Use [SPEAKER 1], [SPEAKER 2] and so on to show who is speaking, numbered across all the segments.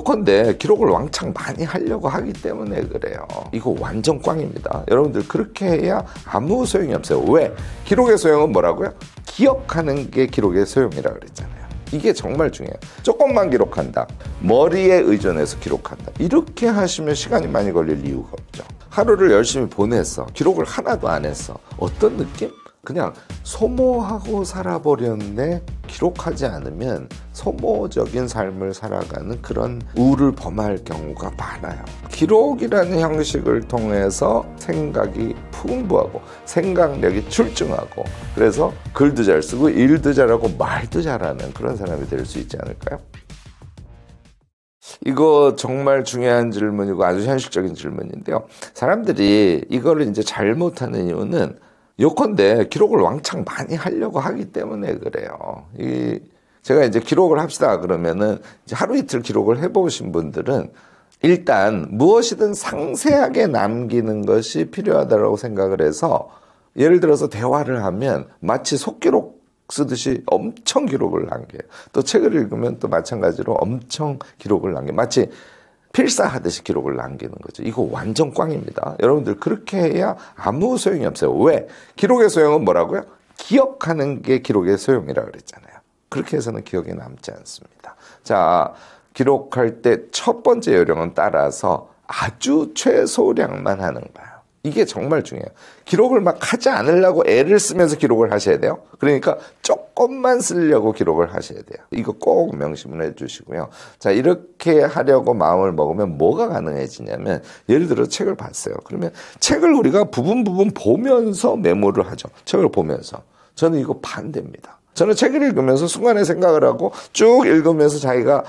[SPEAKER 1] 요컨대 기록을 왕창 많이 하려고 하기 때문에 그래요. 이거 완전 꽝입니다. 여러분들 그렇게 해야 아무 소용이 없어요. 왜? 기록의 소용은 뭐라고요? 기억하는 게 기록의 소용이라고 그랬잖아요. 이게 정말 중요해요. 조금만 기록한다. 머리에 의존해서 기록한다. 이렇게 하시면 시간이 많이 걸릴 이유가 없죠. 하루를 열심히 보냈어. 기록을 하나도 안 했어. 어떤 느낌? 그냥 소모하고 살아버렸는데 기록하지 않으면 소모적인 삶을 살아가는 그런 우를 범할 경우가 많아요. 기록이라는 형식을 통해서 생각이 풍부하고 생각력이 출중하고 그래서 글도 잘 쓰고 일도 잘하고 말도 잘하는 그런 사람이 될 수 있지 않을까요? 이거 정말 중요한 질문이고 아주 현실적인 질문인데요. 사람들이 이거를 이제 잘못하는 이유는 요컨대 기록을 왕창 많이 하려고 하기 때문에 그래요. 제가 이제 기록을 합시다 그러면은 이제 하루 이틀 기록을 해보신 분들은 일단 무엇이든 상세하게 남기는 것이 필요하다고 생각을 해서 예를 들어서 대화를 하면 마치 속기록 쓰듯이 엄청 기록을 남겨요. 또 책을 읽으면 또 마찬가지로 엄청 기록을 남겨요. 마치 필사하듯이 기록을 남기는 거죠. 이거 완전 꽝입니다. 여러분들 그렇게 해야 아무 소용이 없어요. 왜? 기록의 소용은 뭐라고요? 기억하는 게 기록의 소용이라고 그랬잖아요. 그렇게 해서는 기억에 남지 않습니다. 자, 기록할 때 첫 번째 요령은 따라서 아주 최소량만 하는 거예요. 이게 정말 중요해요. 기록을 막 하지 않으려고 애를 쓰면서 기록을 하셔야 돼요. 그러니까 조금만 쓰려고 기록을 하셔야 돼요. 이거 꼭 명심을 해주시고요. 자, 이렇게 하려고 마음을 먹으면 뭐가 가능해지냐면 예를 들어 책을 봤어요. 그러면 책을 우리가 부분 보면서 메모를 하죠. 책을 보면서. 저는 이거 반대입니다. 저는 책을 읽으면서 순간에 생각을 하고 쭉 읽으면서 자기가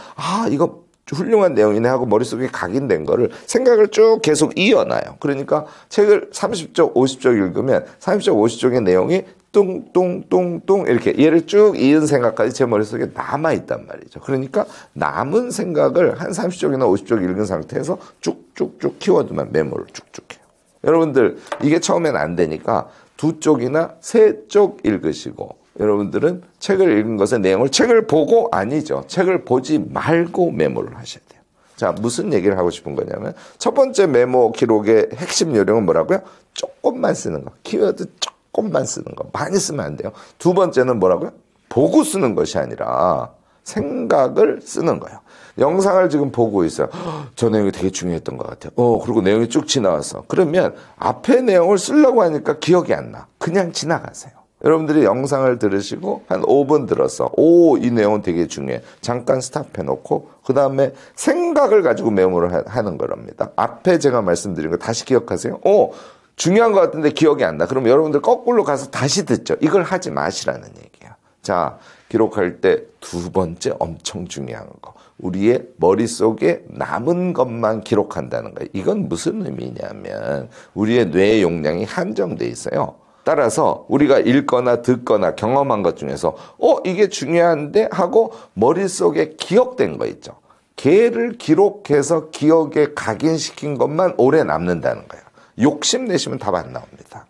[SPEAKER 1] 이거 훌륭한 내용이네 하고 머릿속에 각인된 거를 생각을 쭉 계속 이어놔요. 그러니까 책을 30쪽, 50쪽 읽으면 30쪽, 50쪽의 내용이 뚱뚱뚱뚱 이렇게 얘를 쭉 이은 생각까지 제 머릿속에 남아있단 말이죠. 그러니까 남은 생각을 한 30쪽이나 50쪽 읽은 상태에서 쭉쭉쭉 키워드만 메모를 쭉쭉 해요. 여러분들 이게 처음엔 안 되니까 2쪽이나 3쪽 읽으시고 여러분들은 책을 읽은 것의 내용을 책을 보고 아니죠. 책을 보지 말고 메모를 하셔야 돼요. 자, 무슨 얘기를 하고 싶은 거냐면 첫 번째 메모 기록의 핵심 요령은 뭐라고요? 조금만 쓰는 거. 키워드 조금만 쓰는 거. 많이 쓰면 안 돼요. 두 번째는 뭐라고요? 보고 쓰는 것이 아니라 생각을 쓰는 거예요. 영상을 지금 보고 있어요. 저 내용이 되게 중요했던 것 같아요. 그리고 내용이 쭉 지나왔어. 그러면 앞에 내용을 쓰려고 하니까 기억이 안 나. 그냥 지나가세요. 여러분들이 영상을 들으시고 한 5분 들었어. 이 내용은 되게 중요해. 잠깐 스탑해놓고 그 다음에 생각을 가지고 메모를 하는 거랍니다. 앞에 제가 말씀드린 거 다시 기억하세요. 중요한 것 같은데 기억이 안 나. 그럼 여러분들 거꾸로 가서 다시 듣죠. 이걸 하지 마시라는 얘기야. 자, 기록할 때 두 번째 엄청 중요한 거. 우리의 머릿속에 남은 것만 기록한다는 거예요. 이건 무슨 의미냐면 우리의 뇌 용량이 한정돼 있어요. 따라서 우리가 읽거나 듣거나 경험한 것 중에서 이게 중요한데 하고 머릿속에 기억된 거 있죠. 걔를 기록해서 기억에 각인시킨 것만 오래 남는다는 거예요. 욕심내시면 답 안 나옵니다.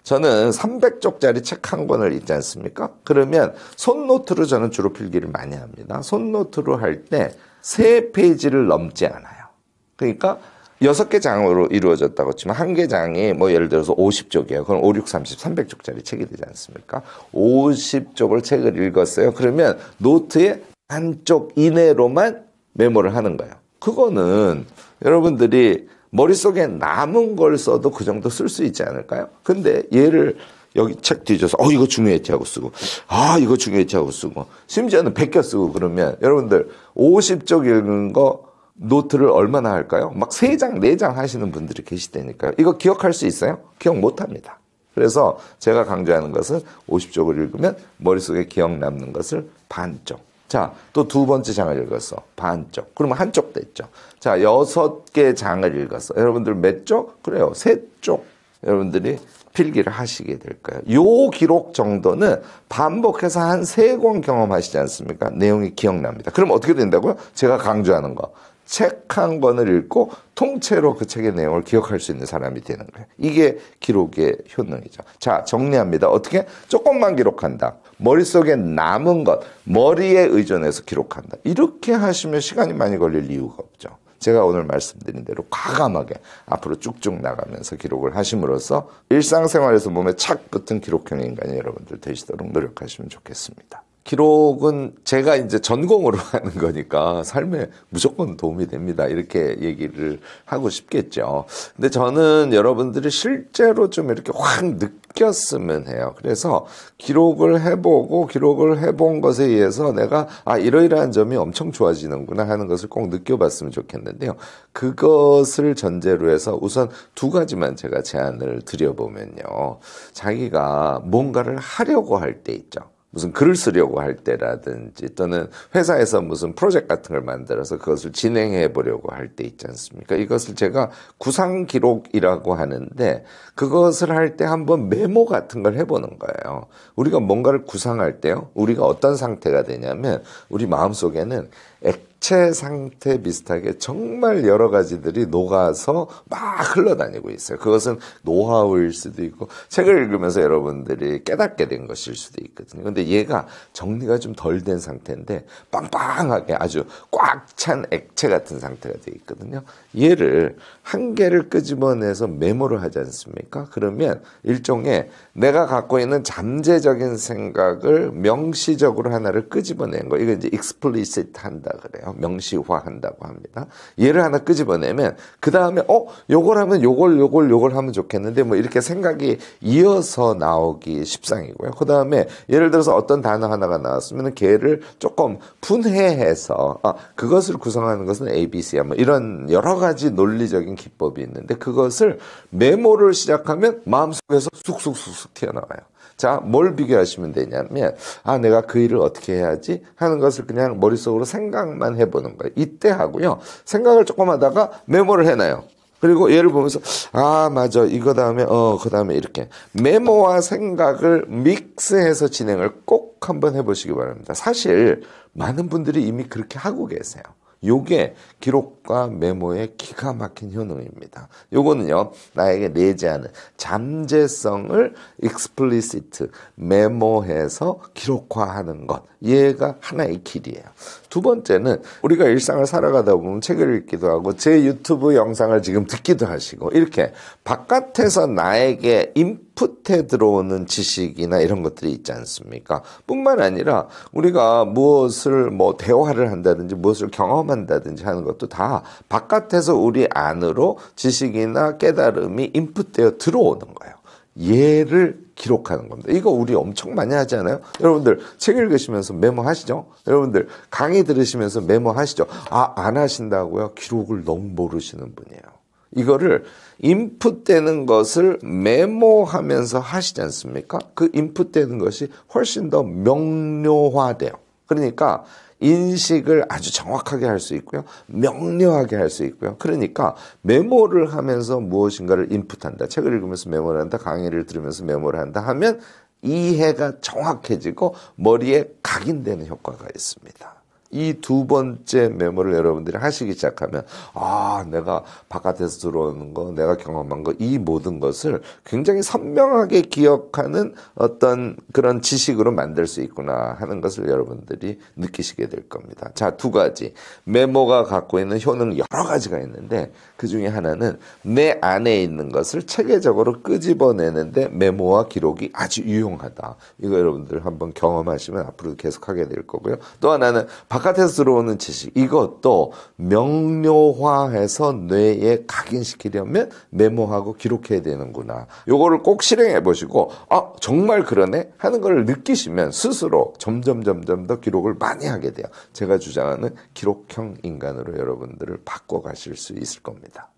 [SPEAKER 1] 저는 300쪽짜리 책 한 권을 읽지 않습니까? 그러면 손노트로 저는 주로 필기를 많이 합니다. 손노트로 할 때 3페이지를 넘지 않아요. 그러니까 6개 장으로 이루어졌다고 치면 한 개 장이 뭐 예를 들어서 50쪽이에요. 그럼 5, 6, 30, 300쪽짜리 책이 되지 않습니까? 50쪽을 책을 읽었어요. 그러면 노트의 한쪽 이내로만 메모를 하는 거예요. 그거는 여러분들이 머릿속에 남은 걸 써도 그 정도 쓸 수 있지 않을까요? 근데 얘를 여기 책 뒤져서 이거 중요했지 하고 쓰고 이거 중요했지 하고 쓰고 심지어는 베껴 쓰고 그러면 여러분들 50쪽 읽은 거 노트를 얼마나 할까요? 막 3장, 4장 하시는 분들이 계시다니까요. 이거 기억할 수 있어요? 기억 못 합니다. 그래서 제가 강조하는 것은 50쪽을 읽으면 머릿속에 기억 남는 것을 반쪽. 자, 또 두 번째 장을 읽었어. 반쪽. 그러면 한쪽 됐죠. 자, 6개 장을 읽었어. 여러분들 몇 쪽? 그래요. 3쪽. 여러분들이 필기를 하시게 될 거예요. 요 기록 정도는 반복해서 한 3권 경험하시지 않습니까? 내용이 기억납니다. 그럼 어떻게 된다고요? 제가 강조하는 거. 책 한 권을 읽고 통째로 그 책의 내용을 기억할 수 있는 사람이 되는 거예요. 이게 기록의 효능이죠. 자, 정리합니다. 어떻게? 조금만 기록한다. 머릿속에 남은 것, 머리에 의존해서 기록한다. 이렇게 하시면 시간이 많이 걸릴 이유가 없죠. 제가 오늘 말씀드린 대로 과감하게 앞으로 쭉쭉 나가면서 기록을 하심으로써 일상생활에서 몸에 착 붙은 기록형 인간이 여러분들 되시도록 노력하시면 좋겠습니다. 기록은 제가 이제 전공으로 하는 거니까 삶에 무조건 도움이 됩니다. 이렇게 얘기를 하고 싶겠죠. 근데 저는 여러분들이 실제로 좀 이렇게 확 느꼈으면 해요. 그래서 기록을 해보고 기록을 해본 것에 의해서 내가 이러이러한 점이 엄청 좋아지는구나 하는 것을 꼭 느껴봤으면 좋겠는데요. 그것을 전제로 해서 우선 두 가지만 제가 제안을 드려보면요. 자기가 뭔가를 하려고 할 때 있죠. 무슨 글을 쓰려고 할 때라든지 또는 회사에서 무슨 프로젝트 같은 걸 만들어서 그것을 진행해 보려고 할 때 있지 않습니까? 이것을 제가 구상 기록이라고 하는데 그것을 할 때 한번 메모 같은 걸 해보는 거예요. 우리가 뭔가를 구상할 때요. 우리가 어떤 상태가 되냐면 우리 마음속에는 액체 상태 비슷하게 정말 여러 가지들이 녹아서 막 흘러다니고 있어요. 그것은 노하우일 수도 있고 책을 읽으면서 여러분들이 깨닫게 된 것일 수도 있거든요. 근데 얘가 정리가 좀 덜 된 상태인데 빵빵하게 아주 꽉 찬 액체 같은 상태가 되어 있거든요. 얘를 한 개를 끄집어내서 메모를 하지 않습니까? 그러면 일종의 내가 갖고 있는 잠재적인 생각을 명시적으로 하나를 끄집어낸 거. 이거 이제 explicit 한다 그래요. 명시화한다고 합니다. 얘를 하나 끄집어내면 그 다음에 요걸 하면 요걸 하면 좋겠는데 뭐 이렇게 생각이 이어서 나오기 십상이고요. 그 다음에 예를 들어서 어떤 단어 하나가 나왔으면 걔를 조금 분해해서 그것을 구성하는 것은 ABC야 뭐 이런 여러 가지 논리적인 기법이 있는데 그것을 메모를 시작하면 마음속에서 쑥쑥쑥쑥 튀어나와요. 자, 뭘 비교하시면 되냐면 내가 그 일을 어떻게 해야지 하는 것을 그냥 머릿속으로 생각만 해보는 거예요. 이때 하고요. 생각을 조금 하다가 메모를 해놔요. 그리고 얘를 보면서 맞아 이거 다음에 그 다음에 이렇게 메모와 생각을 믹스해서 진행을 꼭 한번 해보시기 바랍니다. 사실 많은 분들이 이미 그렇게 하고 계세요. 요게 기록과 메모의 기가 막힌 효능입니다. 요거는요, 나에게 내재하는 잠재성을 explicit, 메모해서 기록화하는 것. 얘가 하나의 길이에요. 두 번째는 우리가 일상을 살아가다 보면 책을 읽기도 하고 제 유튜브 영상을 지금 듣기도 하시고 이렇게 바깥에서 나에게 인풋에 들어오는 지식이나 이런 것들이 있지 않습니까? 뿐만 아니라 우리가 무엇을 대화를 한다든지 무엇을 경험한다든지 하는 것도 다 바깥에서 우리 안으로 지식이나 깨달음이 인풋되어 들어오는 거예요. 얘를 기록하는 겁니다. 이거 우리 엄청 많이 하지 않아요? 여러분들 책 읽으시면서 메모하시죠? 여러분들 강의 들으시면서 메모하시죠? 안 하신다고요? 기록을 너무 모르시는 분이에요. 이거를 인풋되는 것을 메모하면서 하시지 않습니까? 그 인풋되는 것이 훨씬 더 명료화돼요. 그러니까 인식을 아주 정확하게 할 수 있고요. 명료하게 할 수 있고요. 그러니까 메모를 하면서 무엇인가를 인풋한다. 책을 읽으면서 메모를 한다. 강의를 들으면서 메모를 한다 하면 이해가 정확해지고 머리에 각인되는 효과가 있습니다. 이 두 번째 메모를 여러분들이 하시기 시작하면 내가 바깥에서 들어오는 거, 내가 경험한 거, 이 모든 것을 굉장히 선명하게 기억하는 어떤 그런 지식으로 만들 수 있구나 하는 것을 여러분들이 느끼시게 될 겁니다. 자, 두 가지. 메모가 갖고 있는 효능 여러 가지가 있는데 그 중에 하나는 내 안에 있는 것을 체계적으로 끄집어내는데 메모와 기록이 아주 유용하다. 이거 여러분들 한번 경험하시면 앞으로 계속 하게 될 거고요. 또 하나는 바깥에서 들어오는 지식, 이것도 명료화해서 뇌에 각인시키려면 메모하고 기록해야 되는구나. 요거를 꼭 실행해 보시고 정말 그러네 하는 걸 느끼시면 스스로 점점 더 기록을 많이 하게 돼요. 제가 주장하는 기록형 인간으로 여러분들을 바꿔가실 수 있을 겁니다.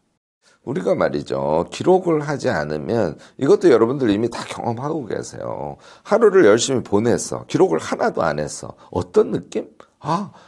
[SPEAKER 1] 우리가 말이죠. 기록을 하지 않으면 이것도 여러분들 이미 다 경험하고 계세요. 하루를 열심히 보냈어. 기록을 하나도 안 했어. 어떤 느낌?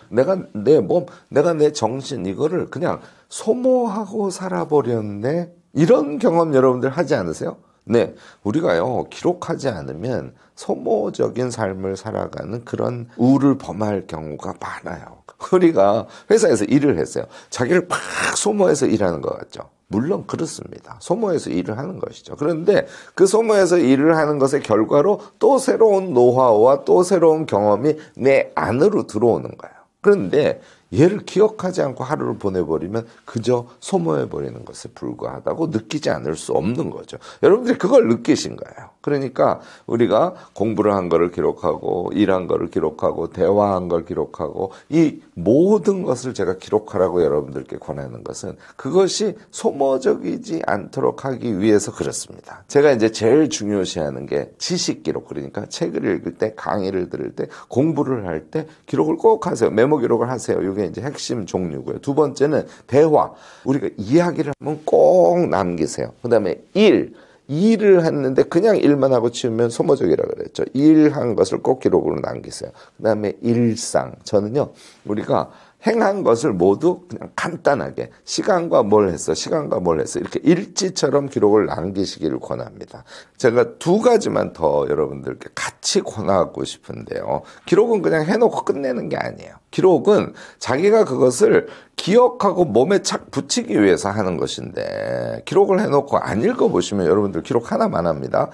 [SPEAKER 1] 내가 내 몸, 내가 내 정신 이거를 그냥 소모하고 살아버렸네. 이런 경험 여러분들 하지 않으세요? 네, 우리가요, 기록하지 않으면 소모적인 삶을 살아가는 그런 우를 범할 경우가 많아요. 우리가 회사에서 일을 했어요. 자기를 막 소모해서 일하는 것 같죠. 물론 그렇습니다. 소모해서 일을 하는 것이죠. 그런데 그 소모해서 일을 하는 것의 결과로 또 새로운 노하우와 또 새로운 경험이 내 안으로 들어오는 거예요. 그런데 얘를 기억하지 않고 하루를 보내버리면 그저 소모해버리는 것에 불과하다고 느끼지 않을 수 없는 거죠. 여러분들이 그걸 느끼신 거예요. 그러니까 우리가 공부를 한 거를 기록하고 일한 거를 기록하고 대화한 걸 기록하고 이 모든 것을 제가 기록하라고 여러분들께 권하는 것은 그것이 소모적이지 않도록 하기 위해서 그렇습니다. 제가 이제 제일 중요시하는 게 지식 기록, 그러니까 책을 읽을 때, 강의를 들을 때, 공부를 할 때 기록을 꼭 하세요. 메모 기록을 하세요. 이게 이제 핵심 종류고요. 두 번째는 대화. 우리가 이야기를 하면 꼭 남기세요. 그 다음에 일을 했는데 그냥 일만 하고 치우면 소모적이라고 그랬죠. 일한 것을 꼭 기록으로 남기세요. 그 다음에 일상. 저는요, 우리가 행한 것을 모두 그냥 간단하게 시간과 뭘 했어, 시간과 뭘 했어 이렇게 일지처럼 기록을 남기시기를 권합니다. 제가 두 가지만 더 여러분들께 같이 권하고 싶은데요. 기록은 그냥 해놓고 끝내는 게 아니에요. 기록은 자기가 그것을 기억하고 몸에 착 붙이기 위해서 하는 것인데 기록을 해놓고 안 읽어보시면 여러분들 기록 하나만 합니다.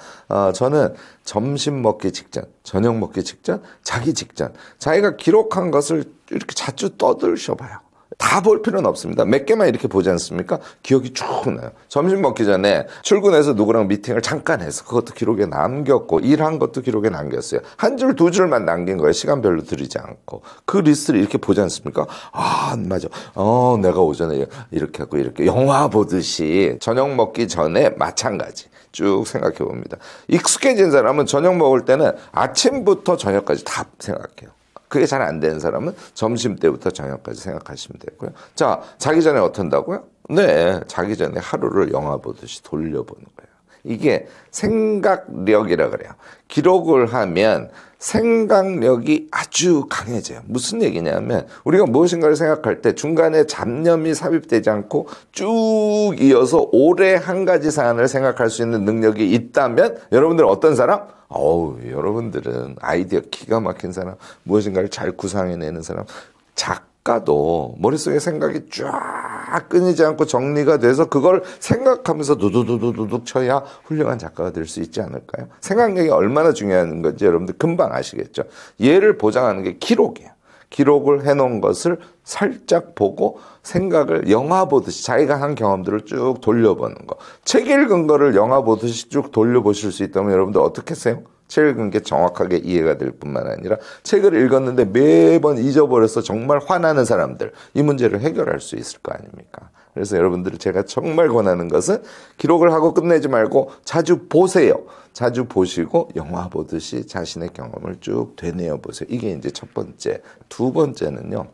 [SPEAKER 1] 저는 점심 먹기 직전, 저녁 먹기 직전, 자기 직전 자기가 기록한 것을 이렇게 자주 떠들셔봐요. 다 볼 필요는 없습니다. 몇 개만 이렇게 보지 않습니까? 기억이 쭉 나요. 점심 먹기 전에 출근해서 누구랑 미팅을 잠깐 해서 그것도 기록에 남겼고 일한 것도 기록에 남겼어요. 한 줄, 두 줄만 남긴 거예요. 시간별로 들이지 않고. 그 리스트를 이렇게 보지 않습니까? 아, 맞아. 내가 오전에 이렇게 하고 이렇게 영화 보듯이 저녁 먹기 전에 마찬가지. 쭉 생각해 봅니다. 익숙해진 사람은 저녁 먹을 때는 아침부터 저녁까지 다 생각해요. 그게 잘 안 되는 사람은 점심 때부터 저녁까지 생각하시면 되고요. 자, 자기 전에 어떤다고요? 네, 자기 전에 하루를 영화 보듯이 돌려보는 거예요. 이게 생각력이라 그래요. 기록을 하면 생각력이 아주 강해져요. 무슨 얘기냐면 우리가 무엇인가를 생각할 때 중간에 잡념이 삽입되지 않고 쭉 이어서 오래 한 가지 사안을 생각할 수 있는 능력이 있다면 여러분들은 어떤 사람? 여러분들은 아이디어 기가 막힌 사람, 무엇인가를 잘 구상해내는 사람, 작가도 머릿속에 생각이 쫙 끊이지 않고 정리가 돼서 그걸 생각하면서 두두두두둑 쳐야 훌륭한 작가가 될 수 있지 않을까요? 생각력이 얼마나 중요한 건지 여러분들 금방 아시겠죠? 얘를 보장하는 게 기록이에요. 기록을 해놓은 것을 살짝 보고 생각을 영화 보듯이 자기가 한 경험들을 쭉 돌려보는 거. 책 읽은 거를 영화 보듯이 쭉 돌려보실 수 있다면 여러분들 어떻게 하세요? 책 읽은 게 정확하게 이해가 될 뿐만 아니라 책을 읽었는데 매번 잊어버려서 정말 화나는 사람들, 이 문제를 해결할 수 있을 거 아닙니까? 그래서 여러분들 제가 정말 권하는 것은 기록을 하고 끝내지 말고 자주 보세요. 자주 보시고 영화 보듯이 자신의 경험을 쭉 되뇌어 보세요. 이게 이제 첫 번째. 두 번째는요.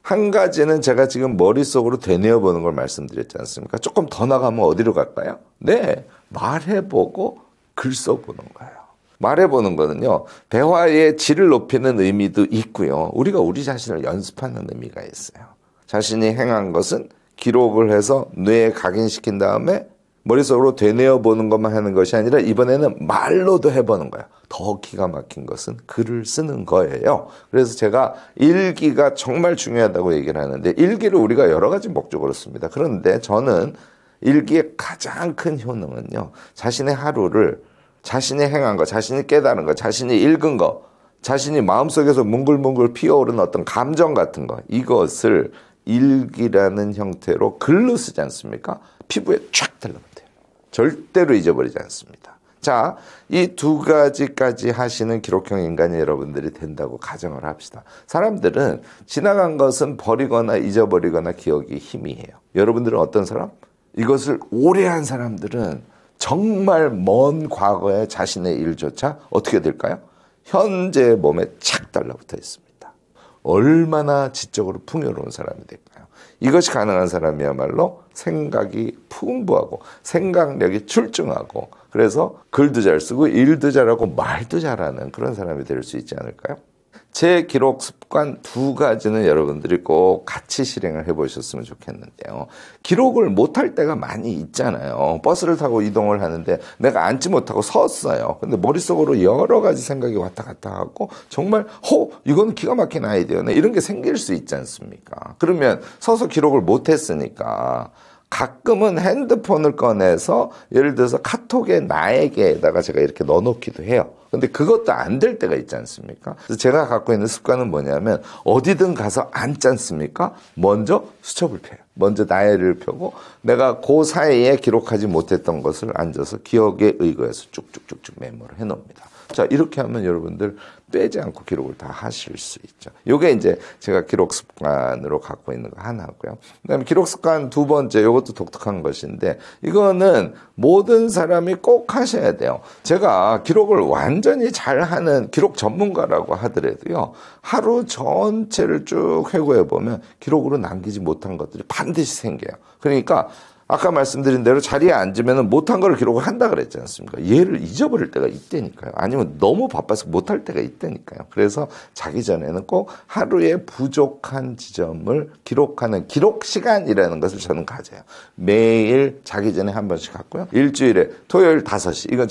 [SPEAKER 1] 한 가지는 제가 지금 머릿속으로 되뇌어 보는 걸 말씀드렸지 않습니까? 조금 더 나가면 어디로 갈까요? 네, 말해보고 글 써보는 거예요. 말해보는 거는요, 대화의 질을 높이는 의미도 있고요. 우리가 우리 자신을 연습하는 의미가 있어요. 자신이 행한 것은 기록을 해서 뇌에 각인시킨 다음에 머릿속으로 되뇌어 보는 것만 하는 것이 아니라 이번에는 말로도 해보는 거예요. 더 기가 막힌 것은 글을 쓰는 거예요. 그래서 제가 일기가 정말 중요하다고 얘기를 하는데 일기를 우리가 여러 가지 목적으로 씁니다. 그런데 저는 일기의 가장 큰 효능은요, 자신의 하루를 자신이 행한 거, 자신이 깨달은 거, 자신이 읽은 거, 자신이 마음속에서 뭉글뭉글 피어오르는 어떤 감정 같은 거, 이것을 일기라는 형태로 글로 쓰지 않습니까? 피부에 쫙 달라붙어요. 절대로 잊어버리지 않습니다. 자, 이 두 가지까지 하시는 기록형 인간이 여러분들이 된다고 가정을 합시다. 사람들은 지나간 것은 버리거나 잊어버리거나 기억이 희미해요. 여러분들은 어떤 사람? 이것을 오래 한 사람들은 정말 먼 과거의 자신의 일조차 어떻게 될까요? 현재의 몸에 착 달라붙어 있습니다. 얼마나 지적으로 풍요로운 사람이 될까요? 이것이 가능한 사람이야말로 생각이 풍부하고 생각력이 출중하고 그래서 글도 잘 쓰고 일도 잘하고 말도 잘하는 그런 사람이 될 수 있지 않을까요? 제 기록 습관 2가지는 여러분들이 꼭 같이 실행을 해보셨으면 좋겠는데요. 기록을 못할 때가 많이 있잖아요. 버스를 타고 이동을 하는데 내가 앉지 못하고 섰어요. 근데 머릿속으로 여러 가지 생각이 왔다 갔다 하고 정말 이건 기가 막힌 아이디어네 이런 게 생길 수 있지 않습니까? 그러면 서서 기록을 못했으니까 가끔은 핸드폰을 꺼내서 예를 들어서 카톡에 나에게다가 제가 이렇게 넣어놓기도 해요. 근데 그것도 안 될 때가 있지 않습니까? 그래서 제가 갖고 있는 습관은 뭐냐면 어디든 가서 앉지 않습니까? 먼저 수첩을 펴요. 먼저 나열을 펴고 내가 그 사이에 기록하지 못했던 것을 앉아서 기억에 의거해서 쭉쭉쭉쭉 메모를 해놓습니다. 자, 이렇게 하면 여러분들 빼지 않고 기록을 다 하실 수 있죠. 요게 이제 제가 기록 습관으로 갖고 있는 거 하나고요. 그다음에 기록 습관 2번째, 요것도 독특한 것인데 이거는 모든 사람이 꼭 하셔야 돼요. 제가 기록을 완전히 잘하는 기록 전문가라고 하더라도요. 하루 전체를 쭉 회고해 보면 기록으로 남기지 못한 것들이 반드시 생겨요. 그러니까 아까 말씀드린 대로 자리에 앉으면 못한 걸 기록을 한다 그랬지 않습니까? 얘를 잊어버릴 때가 있다니까요. 아니면 너무 바빠서 못할 때가 있다니까요. 그래서 자기 전에는 꼭 하루에 부족한 지점을 기록하는 기록 시간이라는 것을 저는 가져요. 매일 자기 전에 한 번씩 갖고요. 일주일에 토요일 5시. 이건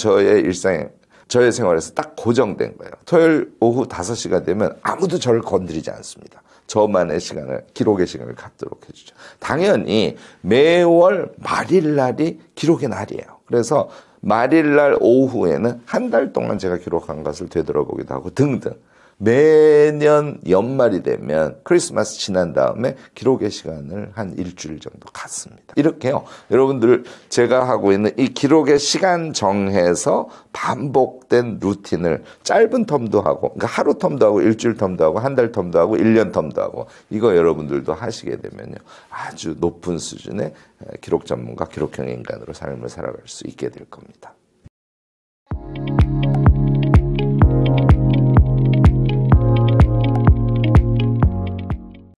[SPEAKER 1] 저의 생활에서 딱 고정된 거예요. 토요일 오후 5시가 되면 아무도 저를 건드리지 않습니다. 저만의 시간을, 기록의 시간을 갖도록 해주죠. 당연히 매월 말일날이 기록의 날이에요. 그래서 말일날 오후에는 한 달 동안 제가 기록한 것을 되돌아보기도 하고 등등. 매년 연말이 되면 크리스마스 지난 다음에 기록의 시간을 한 일주일 정도 갖습니다. 이렇게요. 여러분들 제가 하고 있는 이 기록의 시간 정해서 반복된 루틴을 짧은 텀도 하고 그러니까 하루 텀도 하고 일주일 텀도 하고 한 달 텀도 하고 1년 텀도 하고 이거 여러분들도 하시게 되면요. 아주 높은 수준의 기록 전문가, 기록형 인간으로 삶을 살아갈 수 있게 될 겁니다.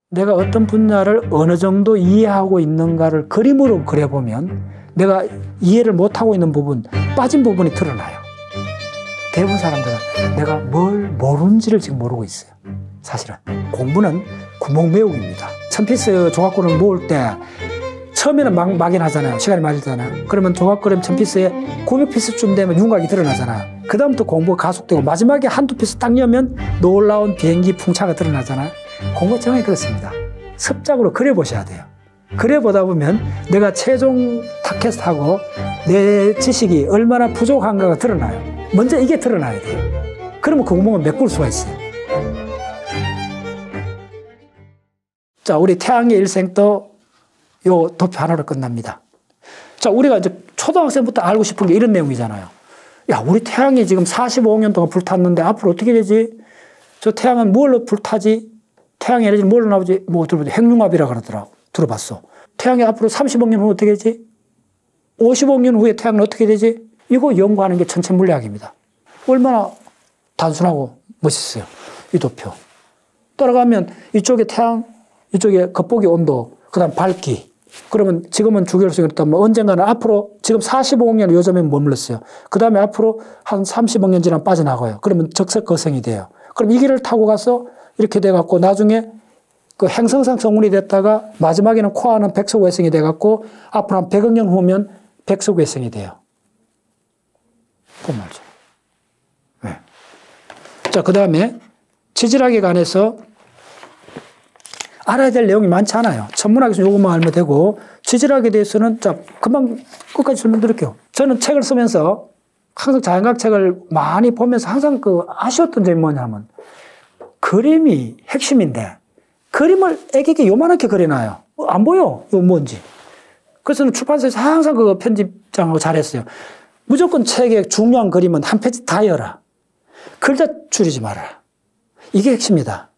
[SPEAKER 2] 내가 어떤 분야를 어느 정도 이해하고 있는가를 그림으로 그려보면 내가 이해를 못하고 있는 부분, 빠진 부분이 드러나요. 대부분 사람들은 내가 뭘 모르는지를 지금 모르고 있어요. 사실은 공부는 구멍 메우기입니다. 1000피스 조각구를 모을 때 처음에는 막연하잖아요. 시간이 맞잖아요. 그러면 조각그램 1000피스에 900피스쯤 되면 윤곽이 드러나잖아요. 그 다음부터 공부가 가속되고 마지막에 한두 피스 딱 넣으면 놀라운 비행기 풍차가 드러나잖아요. 공부 정확히 그렇습니다. 습작으로 그려보셔야 돼요. 그려보다 보면 내가 최종 타켓하고 내 지식이 얼마나 부족한가가 드러나요. 먼저 이게 드러나야 돼요. 그러면 그 구멍을 메꿀 수가 있어요. 자, 우리 태양의 일생도 요 도표 하나로 끝납니다. 자, 우리가 이제 초등학생부터 알고 싶은 게 이런 내용이잖아요. 야, 우리 태양이 지금 45년 동안 불탔는데 앞으로 어떻게 되지? 저 태양은 뭘로 불타지? 태양 에너지는 뭘로 나오지? 뭐 들어보지? 핵융합이라 그러더라고. 들어봤어. 태양이 앞으로 30억 년 후 어떻게 되지? 50억 년 후에 태양은 어떻게 되지? 이거 연구하는 게 천체물리학입니다. 얼마나 단순하고 멋있어요. 이 도표. 따라가면 이쪽에 태양, 이쪽에 겉보기 온도, 그 다음 밝기. 그러면 지금은 주기율성이 그렇다면 언젠가는 앞으로 지금 45억 년 요즘에 머물렀어요. 그 다음에 앞으로 한 30억 년 지나면 빠져나가요. 그러면 적색 거성이 돼요. 그럼 이 길을 타고 가서 이렇게 돼갖고 나중에 그 행성상 성운이 됐다가 마지막에는 코아는 백석외성이 돼갖고 앞으로 한 100억 년 후면 백석외성이 돼요. 그 말이죠. 네. 자, 그 다음에 지질학에 관해서 알아야 될 내용이 많지 않아요. 천문학에서 요것만 알면 되고 지질학에 대해서는 자, 금방 끝까지 설명드릴게요. 저는 책을 쓰면서 항상 자연과학 책을 많이 보면서 항상 그 아쉬웠던 점이 뭐냐면 그림이 핵심인데 그림을 애기게 요만하게 그려놔요. 안 보여. 이거 뭔지. 그래서 출판사에서 항상 그 편집장하고 잘했어요. 무조건 책의 중요한 그림은 한 페이지 다 열어. 글자 줄이지 말아라. 이게 핵심이다.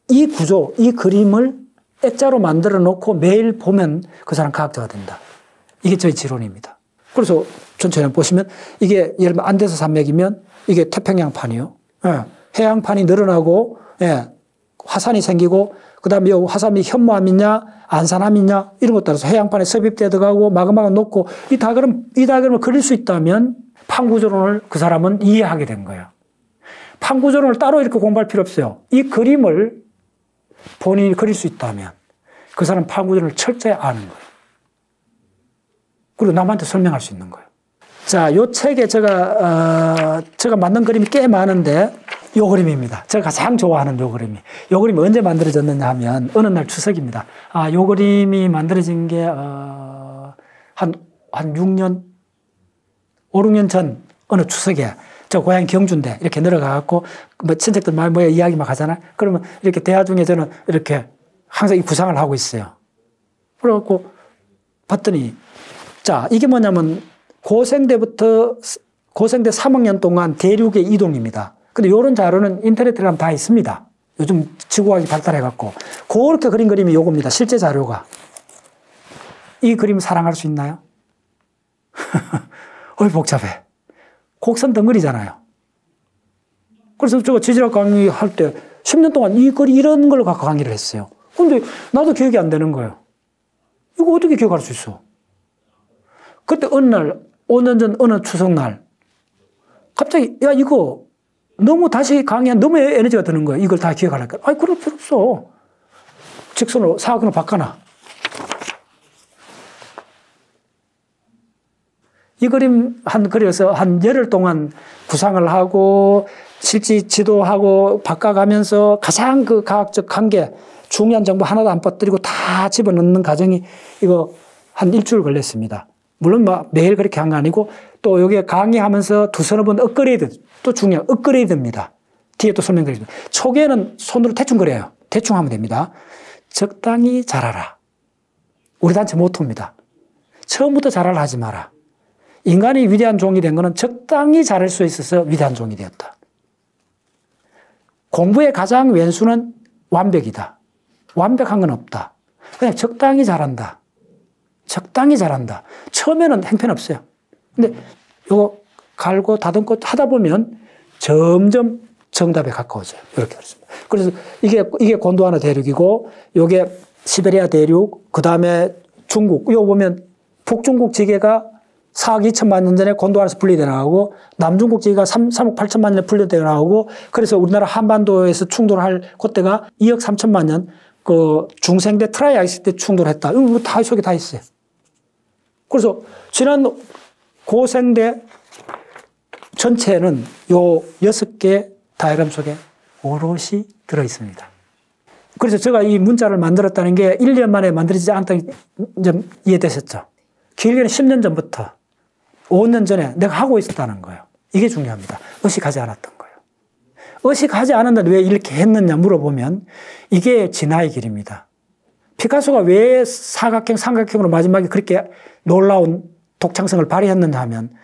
[SPEAKER 2] 이 구조, 이 그림을 액자로 만들어 놓고 매일 보면 그 사람 과학자가 된다. 이게 저희 지론입니다. 그래서 전체를 보시면 이게 예를 들면 안데스 산맥이면 이게 태평양판이요. 예. 해양판이 늘어나고 예. 화산이 생기고 그 다음에 이 화산이 현무암이냐 안산암이냐 이런 것 따라서 해양판에 섭입돼 들어가고 마그마가 녹고 이 다그램을 그릴 수 있다면 판구조론을 그 사람은 이해하게 된 거예요. 판구조론을 따로 이렇게 공부할 필요 없어요. 이 그림을 본인이 그릴 수 있다면 그 사람 판구조론을 철저히 아는 거예요. 그리고 남한테 설명할 수 있는 거예요. 자, 요 책에 제가 만든 그림이 꽤 많은데 요 그림입니다. 제가 가장 좋아하는 요 그림이. 요 그림이 언제 만들어졌느냐 하면 어느 날 추석입니다. 요 그림이 만들어진 게 한 6년, 5, 6년 전 어느 추석에 저 고향 경주인데 이렇게 내려가갖고 뭐 친척들 말 뭐야 이야기 막 하잖아요. 그러면 이렇게 대화 중에 저는 이렇게 항상 이 구상을 하고 있어요. 그래갖고 봤더니 자, 이게 뭐냐면 고생대부터 고생대 3학년 동안 대륙의 이동입니다. 근데 이런 자료는 인터넷에 가면 다 있습니다. 요즘 지구과학이 발달해갖고. 그렇게 그린 그림이 요겁니다. 실제 자료가. 이 그림 사랑할 수 있나요? 어이, 복잡해. 곡선 덩어리잖아요. 그래서 제가 지질학 강의할 때 10년 동안 이런 걸 갖고 강의를 했어요. 근데 나도 기억이 안 되는 거예요. 이거 어떻게 기억할 수 있어? 그때 어느 날, 5년 전 어느 추석날, 갑자기, 야, 이거 너무 다시 강의한 너무 에너지가 드는 거예요. 이걸 다 기억하려니까. 아니, 그럴 필요 없어. 직선으로, 사각으로 바꿔놔. 이 그림 그려서 한 열흘 동안 구상을 하고, 실제 지도하고 바꿔가면서 가장 그 과학적 관계, 중요한 정보 하나도 안 빠뜨리고 다 집어넣는 과정이 이거 한 일주일 걸렸습니다. 물론 막 매일 그렇게 한 거 아니고 또 여기에 강의하면서 두서너 번 업그레이드, 또 중요한 업그레이드입니다. 뒤에 또 설명드리겠습니다. 초기에는 손으로 대충 그려요. 대충 하면 됩니다. 적당히 잘하라. 우리 단체 모토입니다. 처음부터 잘하라 하지 마라. 인간이 위대한 종이 된 거는 적당히 잘할 수 있어서 위대한 종이 되었다. 공부의 가장 왼수는 완벽이다. 완벽한 건 없다. 그냥 적당히 잘한다. 적당히 잘한다. 처음에는 형편없어요. 근데 이거 갈고 다듬고 하다 보면 점점 정답에 가까워져요. 이렇게 그렇습니다. 그래서 이게 곤도와나 대륙이고, 요게 시베리아 대륙, 그 다음에 중국. 이거 보면 북중국 지계가 4억 2천만 년 전에 곤도와나에서 분리돼 나가고, 남중국 지계가 3억 8천만 년에 분리돼 나가고, 그래서 우리나라 한반도에서 충돌할 그때가 2억 3천만 년, 그 중생대 트라이아이스 때 충돌했다. 이거 다 속에 다 있어요. 그래서 지난 고생대 전체는 요 6개 다이어그램 속에 오롯이 들어있습니다. 그래서 제가 이 문자를 만들었다는 게 1년 만에 만들어지지 않다는 점 이해되셨죠? 길게는 10년 전부터 5년 전에 내가 하고 있었다는 거예요. 이게 중요합니다. 의식하지 않았던 거예요. 의식하지 않았는데 왜 이렇게 했느냐 물어보면 이게 진화의 길입니다. 피카소가 왜 사각형, 삼각형으로 마지막에 그렇게 놀라운 독창성을 발휘했느냐 하면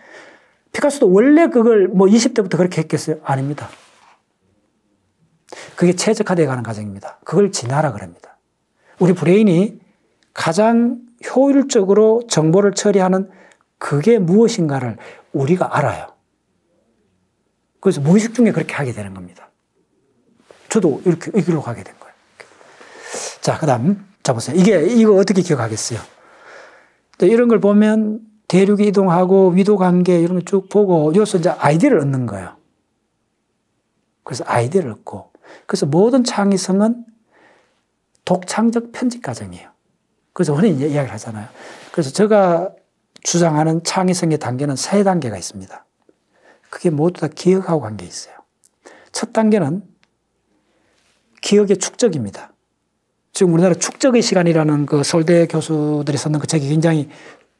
[SPEAKER 2] 피카소도 원래 그걸 뭐 20대부터 그렇게 했겠어요? 아닙니다. 그게 최적화되어 가는 과정입니다. 그걸 진화라 그럽니다. 우리 브레인이 가장 효율적으로 정보를 처리하는 그게 무엇인가를 우리가 알아요. 그래서 무의식 중에 그렇게 하게 되는 겁니다. 저도 이렇게 이 길로 가게 된 거예요. 자, 그 다음. 자, 보세요. 이거 어떻게 기억하겠어요? 이런 걸 보면 대륙이 이동하고 위도 관계 이런 걸 쭉 보고 여기서 이제 아이디어를 얻는 거예요. 그래서 아이디어를 얻고. 그래서 모든 창의성은 독창적 편집 과정이에요. 그래서 흔히 이야기를 하잖아요. 그래서 제가 주장하는 창의성의 단계는 3단계가 있습니다. 그게 모두 다 기억하고 관계 있어요. 첫 단계는 기억의 축적입니다. 지금 우리나라 축적의 시간이라는 그 서울대 교수들이 썼는 그 책이 굉장히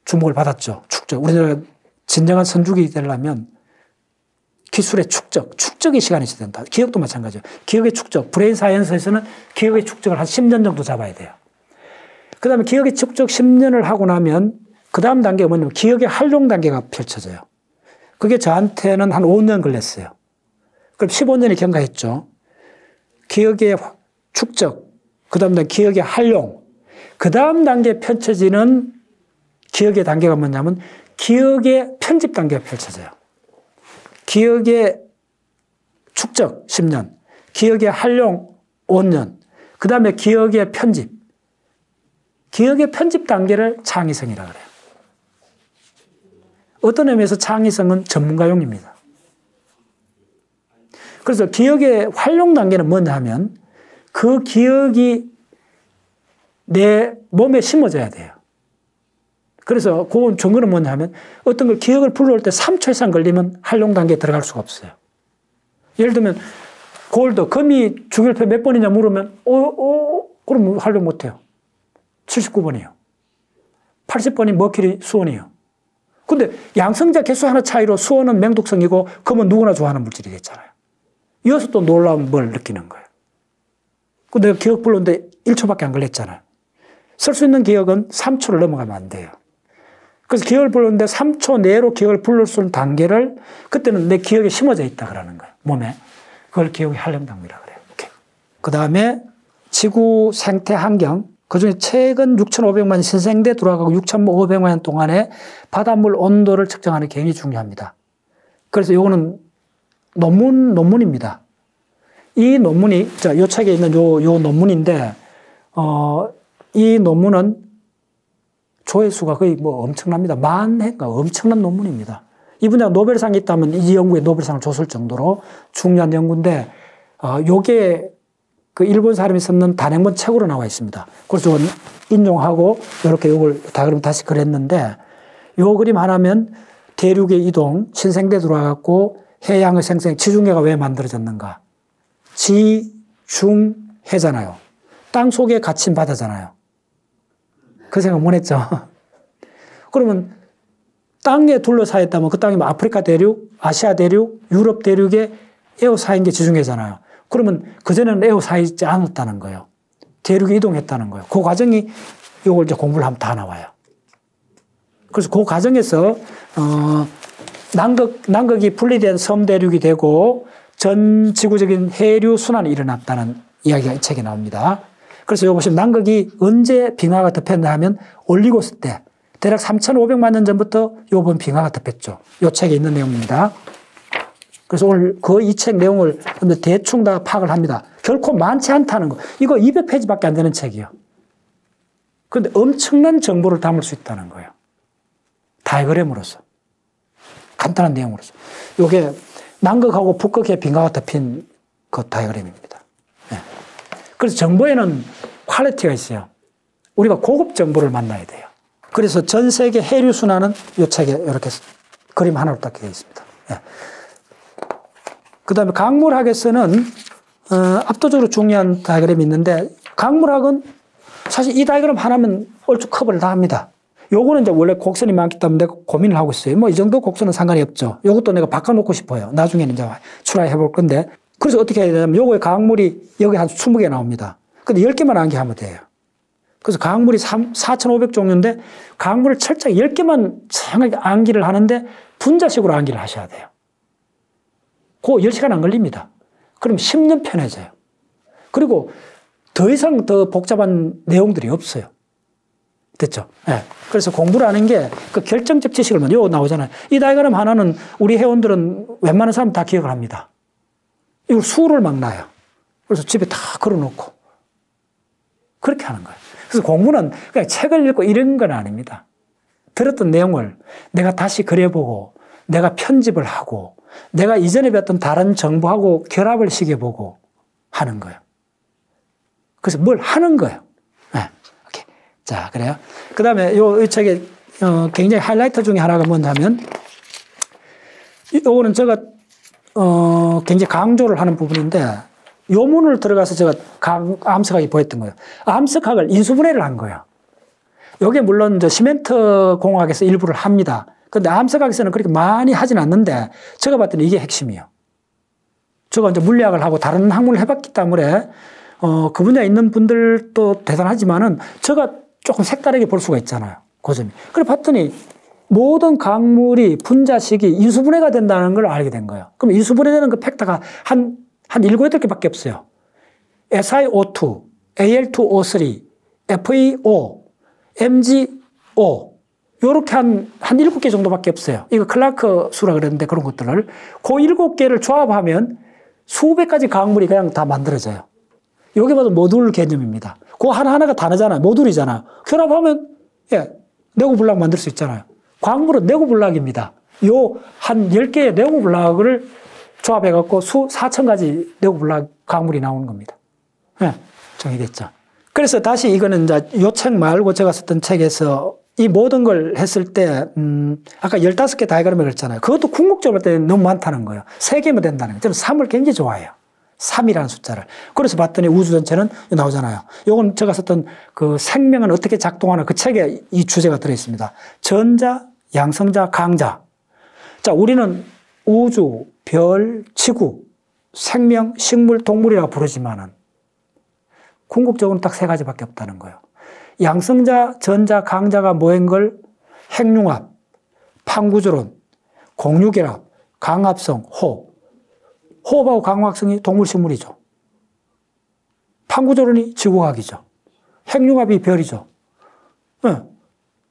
[SPEAKER 2] 주목을 받았죠. 축적. 우리나라 진정한 선주기 되려면 기술의 축적의 시간이 있어야 된다. 기억도 마찬가지예요. 기억의 축적. 브레인 사이언스에서는 기억의 축적을 한 10년 정도 잡아야 돼요. 그 다음에 기억의 축적 10년을 하고 나면 그 다음 단계가 뭐냐면 기억의 활용 단계가 펼쳐져요. 그게 저한테는 한 5년 걸렸어요. 그럼 15년이 경과했죠. 기억의 축적, 그 다음 기억의 활용, 그 다음 단계에 펼쳐지는 기억의 단계가 뭐냐면 기억의 편집 단계가 펼쳐져요. 기억의 축적 10년, 기억의 활용 5년, 그 다음에 기억의 편집. 기억의 편집 단계를 창의성이라고 그래요. 어떤 의미에서 창의성은 전문가용입니다. 그래서 기억의 활용 단계는 뭐냐 하면 그 기억이 내 몸에 심어져야 돼요. 그래서 그 증거는 뭐냐 하면 어떤 걸 기억을 불러올 때 3초 이상 걸리면 활용 단계에 들어갈 수가 없어요. 예를 들면 골드, 금이 주기율표 몇 번이냐 물으면 그럼 활용 못해요. 79번이에요. 80번이 머큐리 수원이에요. 근데 양성자 개수 하나 차이로 수원은 맹독성이고 금은 누구나 좋아하는 물질이 됐잖아요. 이어서 또 놀라운 걸 느끼는 거예요. 내가 기억 불렀는데 1초밖에 안 걸렸잖아요. 쓸 수 있는 기억은 3초를 넘어가면 안 돼요. 그래서 기억을 불렀는데 3초 내로 기억을 불러 수 있는 단계를 그때는 내 기억에 심어져 있다 그러는 거예요. 몸에. 그걸 기억의 활용 단계라고 그래요. 그 다음에 지구 생태 환경. 그중에 최근 6,500만 신생대 돌아가고 6,500만 년 동안에 바닷물 온도를 측정하는 게 굉장히 중요합니다. 그래서 이거는 논문입니다. 이 논문이, 자, 요 책에 있는 요 논문인데, 이 논문은 조회수가 거의 뭐 엄청납니다. 만 회가 엄청난 논문입니다. 이 분야가 노벨상이 있다면 이 연구에 노벨상을 줬을 정도로 중요한 연구인데, 요게 그 일본 사람이 썼는 단행본 책으로 나와 있습니다. 그래서 저건 인용하고 이렇게 요걸 다 그럼 다시 그렸는데, 요 그림 하나면 대륙의 이동, 신생대 들어와갖고 해양의 생성, 지중해가 왜 만들어졌는가? 지중해잖아요. 땅 속에 갇힌 바다잖아요. 그 생각 못 했죠? 그러면 땅에 둘러싸였다면 그 땅이 뭐 아프리카 대륙, 아시아 대륙, 유럽 대륙에 에워싸인 게 지중해잖아요. 그러면 그전에는 에워싸이지 않았다는 거예요. 대륙이 이동했다는 거예요. 그 과정이 이걸 이제 공부를 하면 다 나와요. 그래서 그 과정에서, 남극이 분리된 섬 대륙이 되고 전 지구적인 해류 순환이 일어났다는 이야기가 이 책에 나옵니다. 그래서 여기 보시면 남극이 언제 빙하가 덮였나 하면 올리고스 때, 대략 3,500만 년 전부터 요번 빙하가 덮였죠. 이 책에 있는 내용입니다. 그래서 오늘 그 이 책 내용을 대충 다 파악을 합니다. 결코 많지 않다는 거. 이거 200페이지밖에 안 되는 책이에요. 그런데 엄청난 정보를 담을 수 있다는 거예요. 다이어그램으로서. 간단한 내용으로서. 이게 남극하고 북극의 빙하가 덮인 그 다이어그램입니다. 네. 그래서 정보에는 퀄리티가 있어요. 우리가 고급 정보를 만나야 돼요. 그래서 전 세계 해류 순환은 이 책에 이렇게 그림 하나로 딱 되어 있습니다. 네. 그 다음에 강물학에서는 압도적으로 중요한 다이어그램이 있는데, 강물학은 사실 이 다이어그램 하나면 얼추 커버를 다 합니다. 요거는 이제 원래 곡선이 많기 때문에 내가 고민을 하고 있어요. 뭐 이 정도 곡선은 상관이 없죠. 요것도 내가 바꿔놓고 싶어요. 나중에는 이제 출하해 볼 건데. 그래서 어떻게 해야 되냐면 요거의 강물이 여기 한 20개 나옵니다. 근데 10개만 암기하면 돼요. 그래서 강물이 4,500종류인데 강물을 철저히 10개만 정확하게 암기를 하는데 분자식으로 암기를 하셔야 돼요. 그 10시간 안 걸립니다. 그럼 10년 편해져요. 그리고 더 이상 더 복잡한 내용들이 없어요. 됐죠? 네. 그래서 공부를 하는 게 그 결정적 지식을 먼저 나오잖아요. 이 다이어그램 하나는 우리 회원들은 웬만한 사람 다 기억을 합니다. 이걸 수를 막 놔요. 그래서 집에 다 걸어놓고 그렇게 하는 거예요. 그래서 공부는 그냥 책을 읽고 이런 건 아닙니다. 들었던 내용을 내가 다시 그려보고 내가 편집을 하고 내가 이전에 배웠던 다른 정보하고 결합을 시켜보고 하는 거예요. 그래서 뭘 하는 거예요. 네. 오케이. 자, 그래요. 그 다음에 이 책에 굉장히 하이라이터 중에 하나가 뭐냐면, 요거는 제가 굉장히 강조를 하는 부분인데, 요문을 들어가서 제가 암석학이 보였던 거예요. 암석학을 인수분해를 한 거예요. 요게 물론 이제 시멘트 공학에서 일부를 합니다. 근데 암석학에서는 그렇게 많이 하진 않는데, 제가 봤더니 이게 핵심이에요. 제가 이제 물리학을 하고 다른 학문을 해봤기 때문에, 그 분야에 있는 분들도 대단하지만은, 제가 조금 색다르게 볼 수가 있잖아요. 그 점이. 그래 봤더니, 모든 강물이 분자식이 인수분해가 된다는 걸 알게 된 거예요. 그럼 인수분해되는 그 팩터가 한 7, 8개밖에 없어요. SiO2, Al2O3, FeO, MgO, 요렇게 한 7개 정도밖에 없어요. 이거 클라크 수라 그랬는데 그런 것들을. 그 7개를 조합하면 수백 가지 강물이 그냥 다 만들어져요. 여기 봐도 모듈 개념입니다. 그 하나하나가 다르잖아요. 모듈이잖아요. 결합하면, 예, 내고블락 만들 수 있잖아요. 광물은 내고블락입니다. 요 한 10개의 내고블락을 조합해갖고 수 4,000가지 내구불락 광물이 나오는 겁니다. 네, 정리됐죠. 그래서 다시 이거는 이제 요 책 말고 제가 썼던 책에서 이 모든 걸 했을 때, 아까 15개 다이그램을 그랬잖아요. 그것도 궁극적으로 볼 때 너무 많다는 거예요. 3개면 된다는 거예요. 저는 3을 굉장히 좋아해요. 3이라는 숫자를. 그래서 봤더니 우주 전체는 나오잖아요. 요건 제가 썼던 그 생명은 어떻게 작동하나 그 책에 이 주제가 들어있습니다. 전자, 양성자, 강자. 자, 우리는 우주, 별, 지구, 생명, 식물, 동물이라고 부르지만은 궁극적으로는 딱 3가지밖에 없다는 거예요. 양성자, 전자, 강자가 뭐인 걸 핵융합, 판구조론, 공유결합, 강합성, 호흡. 호흡하고 강합성이 동물, 식물이죠. 판구조론이 지구과학이죠. 핵융합이 별이죠. 네.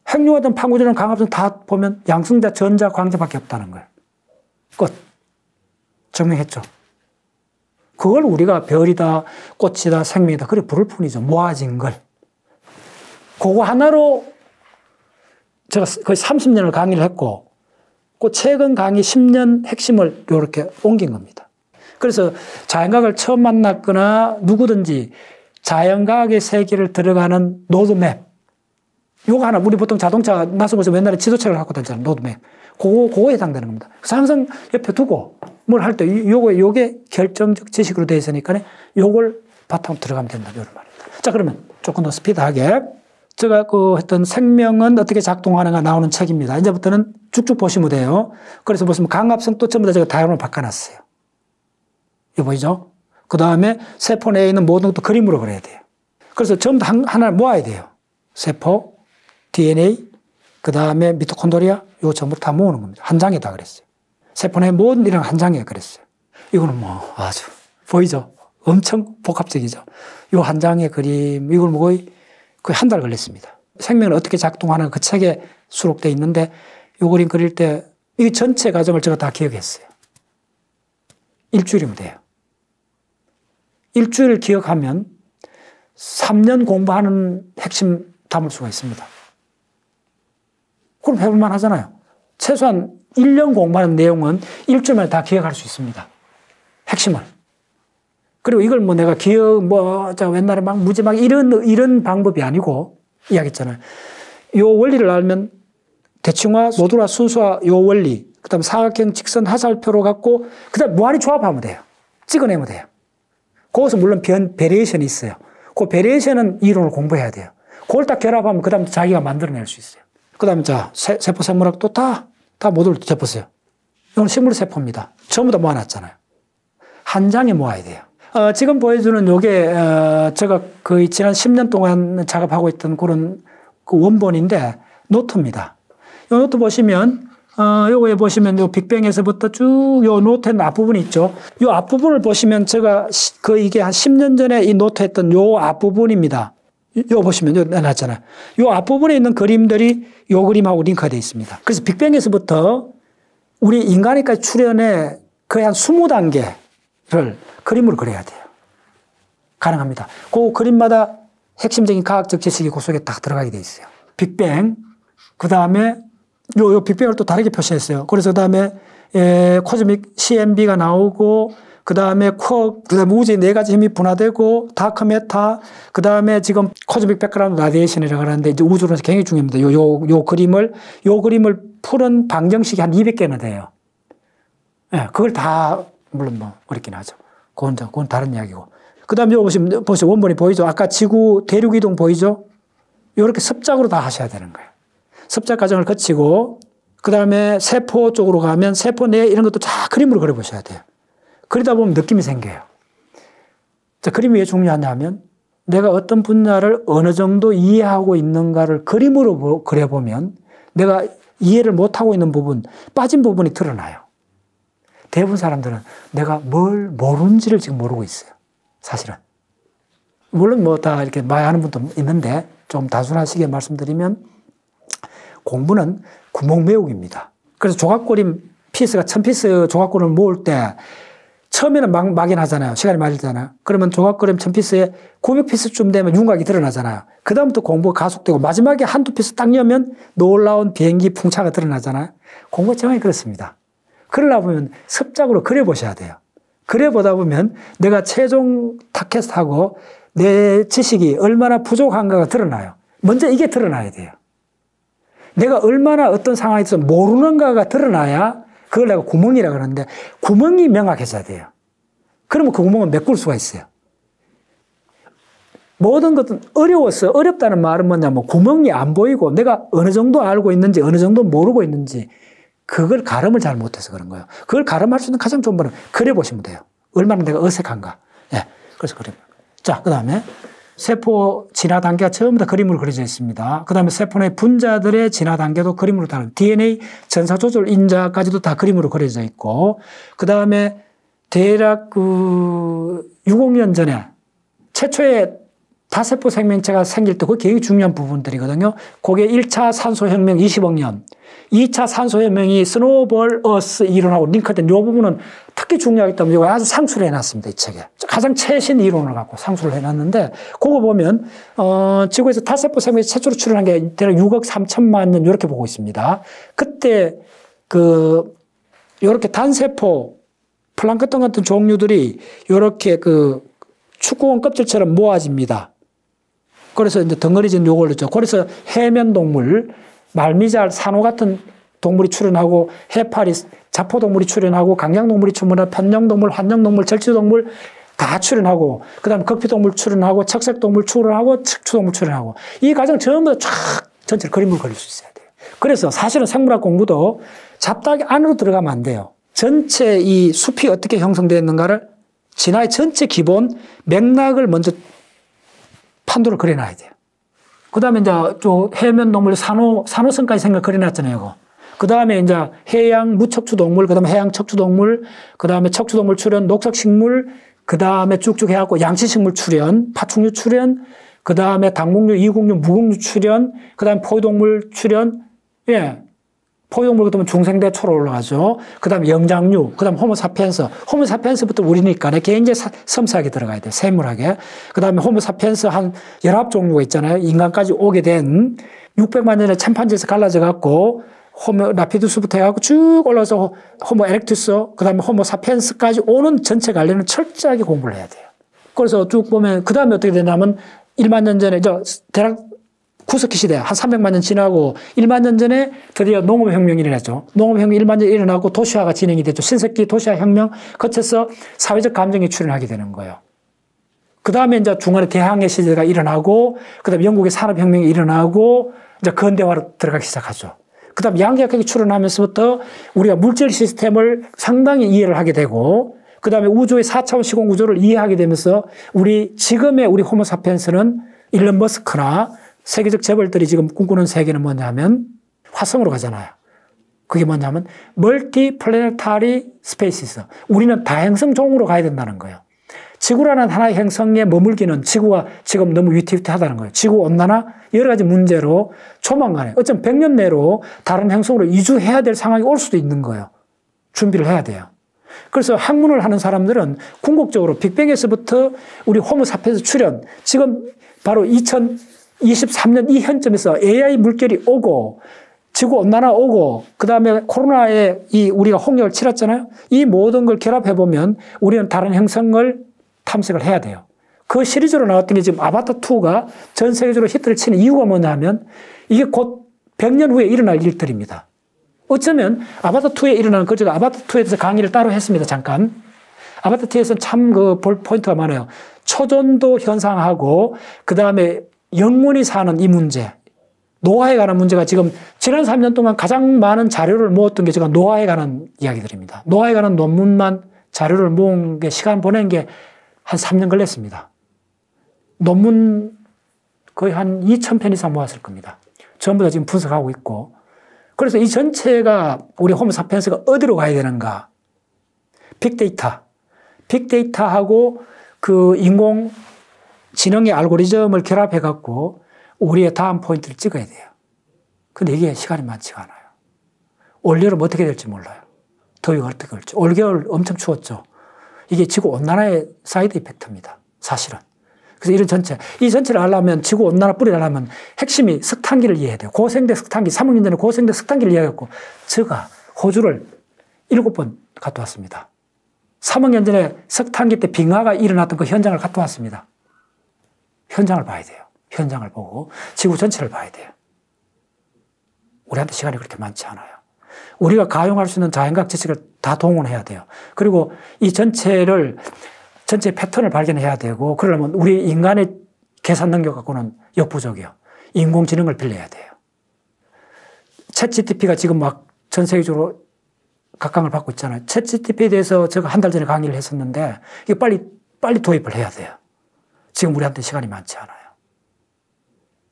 [SPEAKER 2] 핵융합이든 판구조론, 강합성 다 보면 양성자, 전자, 강자밖에 없다는 거예요. 끝. 증명했죠. 그걸 우리가 별이다, 꽃이다, 생명이다, 그래 부를 뿐이죠. 모아진 걸. 그거 하나로 제가 거의 30년을 강의를 했고, 그 최근 강의 10년 핵심을 이렇게 옮긴 겁니다. 그래서 자연과학을 처음 만났거나 누구든지 자연과학의 세계를 들어가는 로드맵. 요거 하나, 우리 보통 자동차 낯선거에서 옛날에 지도책을 갖고 다녔잖아요. 로드맵. 그거에 해당되는 겁니다. 그래서 항상 옆에 두고 뭘 할 때 요게 결정적 지식으로 되어 있으니까 요걸 바탕으로 들어가면 된다. 이런 말입니다. 자, 그러면 조금 더 스피드하게. 제가 했던 생명은 어떻게 작동하는가 나오는 책입니다. 이제부터는 쭉쭉 보시면 돼요. 그래서 보시면 강합성 또 전부 다 제가 다이어그램을 바꿔놨어요. 이거 보이죠? 그 다음에 세포 내에 있는 모든 것도 그림으로 그려야 돼요. 그래서 전부 다 하나를 모아야 돼요. 세포, DNA, 그 다음에 미토콘드리아, 이거 전부 다 모으는 겁니다. 한 장에다 그랬어요. 세포 내에 모든 일은 한 장에 그랬어요. 이거는 뭐 아주 보이죠? 엄청 복합적이죠. 이 한 장의 그림, 이걸 뭐 거의 한 달 걸렸습니다. 생명은 어떻게 작동하는 그 책에 수록되어 있는데 이 그림 그릴 때 이 전체 과정을 제가 다 기억했어요. 일주일이면 돼요. 일주일 기억하면 3년 공부하는 핵심 담을 수가 있습니다. 그럼 해볼만 하잖아요. 최소한 1년 공부하는 내용은 일주일 만에 다 기억할 수 있습니다. 핵심을. 그리고 이걸 뭐 내가 옛날에 막 무지막 이런 방법이 아니고 이야기했잖아요. 요 원리를 알면 대칭화, 모듈화, 순수화 요 원리, 그 다음에 사각형, 직선, 화살표로 갖고, 그 다음에 무한히 조합하면 돼요. 찍어내면 돼요. 거기서 물론 베리에이션이 있어요. 그 베리에이션은 이론을 공부해야 돼요. 그걸 딱 결합하면 그 다음에 자기가 만들어낼 수 있어요. 그 다음에 자, 세포 생물학도 다 모듈을 접으세요. 이건 식물 세포입니다. 전부 다 모아놨잖아요. 한 장에 모아야 돼요. 지금 보여주는 요게, 제가 거의 지난 10년 동안 작업하고 있던 그런 그 원본인데, 노트입니다. 요 노트 보시면, 요거에 보시면 요 빅뱅에서부터 쭉 요 노트의 앞부분이 있죠. 요 앞부분을 보시면 제가 이게 한 10년 전에 이 노트 했던 요 앞부분입니다. 요 보시면 요 놨잖아요. 요 앞부분에 있는 그림들이 요 그림하고 링크가 되어 있습니다. 그래서 빅뱅에서부터 우리 인간에까지 출현에 거의 한 20단계를 그림으로 그려야 돼요. 가능합니다. 그 그림마다 핵심적인 과학적 지식이 그 속에 딱 들어가게 되어 있어요. 빅뱅, 그 다음에 요 빅뱅을 또 다르게 표시했어요. 그래서 그 다음에 코즈믹 CMB가 나오고, 그 다음에 쿼크, 그 다음에 우주의 4가지 힘이 분화되고, 다크 메타, 그 다음에 지금 코즈믹 백그라운드 라디에이션이라고 하는데, 이제 우주론에서 굉장히 중요합니다. 요 그림을 푸른 방정식이 한 200개나 돼요. 예, 그걸 다, 물론 뭐, 어렵긴 하죠. 그건 다른 이야기고. 그 다음에 요거 보시면 원본이 보이죠? 아까 지구 대륙 이동 보이죠? 요렇게 습작으로 다 하셔야 되는 거예요. 습작 과정을 거치고, 그 다음에 세포 쪽으로 가면 세포 내 이런 것도 다 그림으로 그려보셔야 돼요. 그러다 보면 느낌이 생겨요. 자, 그림이 왜 중요하냐면 내가 어떤 분야를 어느 정도 이해하고 있는가를 그림으로 그려보면 내가 이해를 못하고 있는 부분, 빠진 부분이 드러나요. 대부분 사람들은 내가 뭘 모르는지를 지금 모르고 있어요. 사실은. 물론 뭐 다 이렇게 많이 하는 분도 있는데 좀 단순하시게 말씀드리면 공부는 구멍 메우기입니다. 그래서 조각그림 피스가 1000피스 조각그림을 모을 때 처음에는 막연하잖아요. 시간이 말리잖아요. 그러면 조각그림 1000피스에 900피스쯤 되면 윤곽이 드러나잖아요. 그 다음부터 공부가 가속되고 마지막에 한두 피스 딱 여면 놀라운 비행기 풍차가 드러나잖아요. 공부가 정확히 그렇습니다. 그러려고 보면 습작으로 그려보셔야 돼요. 그려보다 보면 내가 최종 타켓하고 내 지식이 얼마나 부족한가가 드러나요. 먼저 이게 드러나야 돼요. 내가 얼마나 어떤 상황에서 모르는가가 드러나야 그걸 내가 구멍이라고 그러는데 구멍이 명확해져야 돼요. 그러면 그 구멍은 메꿀 수가 있어요. 모든 것은 어려워서 어렵다는 말은 뭐냐면 구멍이 안 보이고 내가 어느 정도 알고 있는지 어느 정도 모르고 있는지 그걸 가름을 잘 못해서 그런 거예요. 그걸 가름할 수 있는 가장 좋은 방법은 그려보시면 돼요. 얼마나 내가 어색한가. 예. 그래서 그림. 자, 그 다음에 세포 진화 단계가 전부 다 그림으로 그려져 있습니다. 그 다음에 세포 내 분자들의 진화 단계도 그림으로 다 DNA 전사 조절 인자까지도 다 그림으로 그려져 있고, 그 다음에 대략 6억년 전에 최초의 다세포 생명체가 생길 때 그게 굉장히 중요한 부분들이거든요. 그게 1차 산소혁명 20억 년, 2차 산소혁명이 스노우볼 어스 이론하고 링크된 이 부분은 특히 중요하기 때문에 이거 아주 상수를 해놨습니다. 이 책에. 가장 최신 이론을 갖고 상수를 해놨는데 그거 보면 지구에서 다세포 생명체 최초로 출현한 게 대략 6억 3천만 년 이렇게 보고 있습니다. 그때 요렇게 단세포 플랑크톤 같은 종류들이 요렇게 축구공 껍질처럼 모아집니다. 그래서 이제 덩어리진 요걸 했죠. 그래서 해면 동물, 말미잘, 산호 같은 동물이 출현하고 해파리, 자포동물이 출현하고 강양동물이 출현하고 편령동물, 환영동물, 절지동물 다 출현하고 그다음에 극피동물 출현하고 척색동물 출현하고 척추동물 출현하고 이 과정 전부 다 쫙 전체를 그림으로 그릴 수 있어야 돼요. 그래서 사실은 생물학 공부도 잡다하게 안으로 들어가면 안 돼요. 전체 이 숲이 어떻게 형성되었는가를 진화의 전체 기본 맥락을 먼저 판도를 그려놔야 돼요. 그 다음에 이제 해면 동물 산호성까지 생각 그려놨잖아요. 이거. 그 다음에 이제 해양 무척추 동물, 그 다음에 해양 척추 동물, 그 다음에 척추 동물 출현, 녹색 식물, 그 다음에 쭉쭉 해갖고 양치식물 출현, 파충류 출현, 그 다음에 당국류, 이국류, 무국류 출현, 그 다음에 포유동물 출현, 예. 포유동물 그러면 중생대초로 올라가죠. 그 다음에 영장류, 그 다음에 호모사피엔스. 호모사피엔스부터 우리니까 굉장히 섬세하게 들어가야 돼요. 세밀하게. 그 다음에 호모사피엔스 한 19종류가 있잖아요. 인간까지 오게 된 600만 년에 침판지에서 갈라져갖고 호모 라피두스부터 해갖고 쭉 올라서 호모 에렉투스, 그 다음에 호모사피엔스까지 오는 전체 관련은 철저하게 공부를 해야 돼요. 그래서 쭉 보면 그 다음에 어떻게 되냐면 1만 년 전에 대략 구석기 시대 한 300만 년 지나고 1만 년 전에 드디어 농업혁명이 일어났죠. 농업혁명이 1만 년 일어나고 도시화가 진행이 됐죠. 신석기 도시화혁명 거쳐서 사회적 감정이 출현하게 되는 거예요. 그 다음에 이제 중간에 대항해 시대가 일어나고 그 다음에 영국의 산업혁명이 일어나고 이제 근대화로 들어가기 시작하죠. 그 다음에 양자역학이 출현하면서부터 우리가 물질 시스템을 상당히 이해를 하게 되고 그 다음에 우주의 4차원 시공 구조를 이해하게 되면서 우리 지금의 우리 호모사피엔스는 일론 머스크나 세계적 재벌들이 지금 꿈꾸는 세계는 뭐냐면 화성으로 가잖아요. 그게 뭐냐면 멀티 플래네타리 스페이시스. 우리는 다행성 종으로 가야 된다는 거예요. 지구라는 하나의 행성에 머물기는 지구가 지금 너무 위태위태하다는 거예요. 지구 온난화 여러 가지 문제로 조만간에 어쩌면 100년 내로 다른 행성으로 이주해야 될 상황이 올 수도 있는 거예요. 준비를 해야 돼요. 그래서 학문을 하는 사람들은 궁극적으로 빅뱅에서부터 우리 호모사피엔스 출현, 지금 바로 2023년 이 현점에서 AI 물결이 오고 지구온난화 오고 그 다음에 코로나에 우리가 홍역을 치렀잖아요. 이 모든 걸 결합해보면 우리는 다른 행성을 탐색을 해야 돼요. 그 시리즈로 나왔던 게 지금 아바타2가 전 세계적으로 히트를 치는 이유가 뭐냐 하면 이게 곧 100년 후에 일어날 일들입니다. 어쩌면 아바타2에 일어나는 제가 아바타2에 대해서 강의를 따로 했습니다. 잠깐. 아바타2에서는 참 볼 포인트가 많아요. 초전도 현상하고 그 다음에 영원히 사는 이 문제, 노화에 관한 문제가 지금 지난 3년 동안 가장 많은 자료를 모았던 게 제가 노화에 관한 이야기들입니다. 노화에 관한 논문만 자료를 모은 게 시간 보낸 게 한 3년 걸렸습니다. 논문 거의 한 2,000편 이상 모았을 겁니다. 전부 다 지금 분석하고 있고. 그래서 이 전체가 우리 호모사피엔스가 어디로 가야 되는가. 빅데이터하고 인공지능의 알고리즘을 결합해갖고 우리의 다음 포인트를 찍어야 돼요. 근데 이게 시간이 많지가 않아요. 올여름 어떻게 될지 몰라요. 더위가 어떻게 될지. 올겨울 엄청 추웠죠. 이게 지구온난화의 사이드 이펙트입니다. 사실은. 그래서 이 전체를 하려면 지구온난화 뿌리를 하려면 핵심이 석탄기를 이해해야 돼요. 고생대 석탄기, 3억 년 전에 고생대 석탄기를 이해해갖고 제가 호주를 7번 갔다 왔습니다. 3학년 전에 석탄기 때 빙하가 일어났던 그 현장을 갔다 왔습니다. 현장을 봐야 돼요. 현장을 보고 지구 전체를 봐야 돼요. 우리한테 시간이 그렇게 많지 않아요. 우리가 가용할 수 있는 자연과학 지식을 다 동원해야 돼요. 그리고 이 전체 패턴을 발견해야 되고, 그러려면 우리 인간의 계산 능력 갖고는 역부족이요. 인공지능을 빌려야 돼요. 챗GPT가 지금 막 전 세계적으로 각광을 받고 있잖아요. 챗GPT에 대해서 제가 한 달 전에 강의를 했었는데, 이게 빨리 도입을 해야 돼요. 지금 우리한테 시간이 많지 않아요.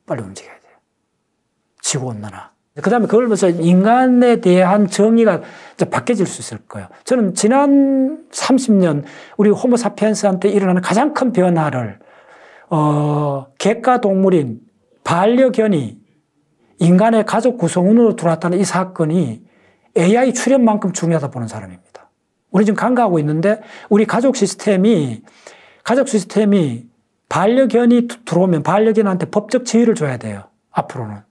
[SPEAKER 2] 빨리 움직여야 돼요. 지구온난화. 그 다음에 그걸 보면서 인간에 대한 정의가 이제 바뀌어질 수 있을 거예요. 저는 지난 30년 우리 호모사피엔스한테 일어나는 가장 큰 변화를, 객가 동물인 반려견이 인간의 가족 구성원으로 들어왔다는 이 사건이 AI 출현만큼 중요하다 보는 사람입니다. 우리 지금 간과하고 있는데, 우리 가족 시스템이 반려견이 들어오면 반려견한테 법적 지위를 줘야 돼요. 앞으로는.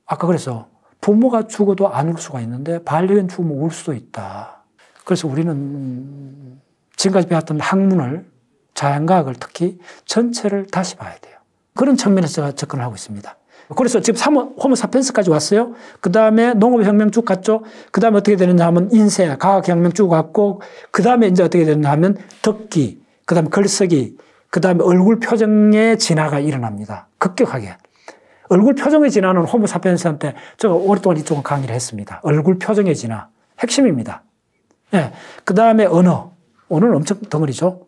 [SPEAKER 2] 아까 그래서 부모가 죽어도 안 울 수가 있는데 반려견 죽으면 울 수도 있다. 그래서 우리는 지금까지 배웠던 학문을, 자연과학을 특히 전체를 다시 봐야 돼요. 그런 측면에서 제가 접근을 하고 있습니다. 그래서 지금 호모사피엔스까지 왔어요. 그 다음에 농업혁명 쭉 갔죠. 그 다음에 어떻게 되느냐 하면 인쇄, 과학혁명 쭉 갔고, 그 다음에 이제 어떻게 되느냐 하면 듣기, 그 다음에 글쓰기, 그 다음에 얼굴 표정의 진화가 일어납니다. 급격하게. 얼굴 표정의 진화는 호모사피엔스한테 제가 오랫동안 이쪽은 강의를 했습니다. 얼굴 표정의 진화. 핵심입니다. 예. 그 다음에 언어는 엄청 덩어리죠.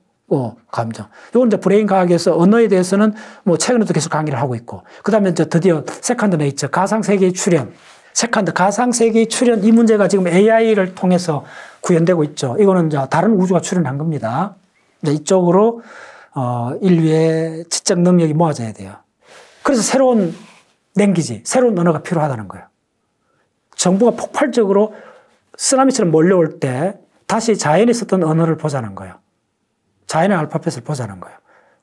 [SPEAKER 2] 감정. 이건 이제 브레인 과학에서 언어에 대해서는 뭐 최근에도 계속 강의를 하고 있고, 그 다음에 이제 드디어 세컨드 네이처, 가상세계의 출현. 가상세계의 출현, 이 문제가 지금 AI를 통해서 구현되고 있죠. 이거는 이제 다른 우주가 출현한 겁니다. 이제 이쪽으로, 인류의 지적 능력이 모아져야 돼요. 그래서 새로운 랭귀지, 새로운 언어가 필요하다는 거예요. 정부가 폭발적으로 쓰나미처럼 몰려올 때 다시 자연이 썼던 언어를 보자는 거예요. 자연의 알파벳을 보자는 거예요.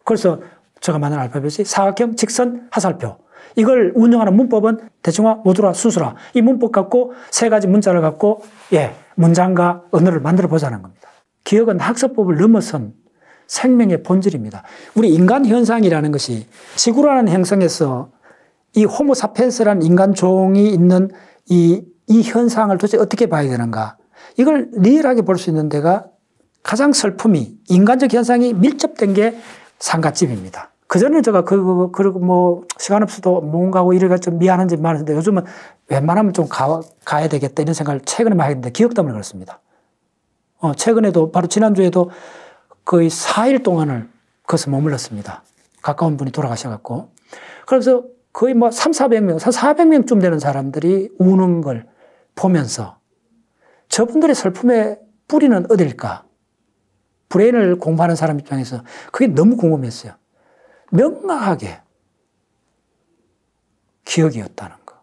[SPEAKER 2] 그래서 제가 만든 알파벳이 사각형, 직선, 하살표. 이걸 운영하는 문법은 대충화, 모듈화, 순수화. 이 문법 갖고 세 가지 문자를 갖고 문장과 언어를 만들어 보자는 겁니다. 기억은 학습법을 넘어선 생명의 본질입니다. 우리 인간 현상이라는 것이 지구라는 행성에서 이 호모사피엔스라는 인간종이 있는 이 현상을 도대체 어떻게 봐야 되는가. 이걸 리얼하게 볼 수 있는 데가 가장 슬픔이, 인간적 현상이 밀접된 게 상갓집입니다. 그전에 제가 그리고 뭐 시간 없어도 뭔가 하고 이래가 좀 미안한지 많은데, 요즘은 웬만하면 좀 가야 되겠다 이런 생각을 최근에 많이 했는데 기억 때문에 그렇습니다. 최근에도 바로 지난주에도 거의 4일 동안을 거기서 머물렀습니다. 가까운 분이 돌아가셔갖고. 그래서 거의 뭐 300~400명, 400명쯤 되는 사람들이 우는 걸 보면서 저분들의 슬픔의 뿌리는 어딜까? 브레인을 공부하는 사람 입장에서 그게 너무 궁금했어요. 명확하게 기억이었다는 거.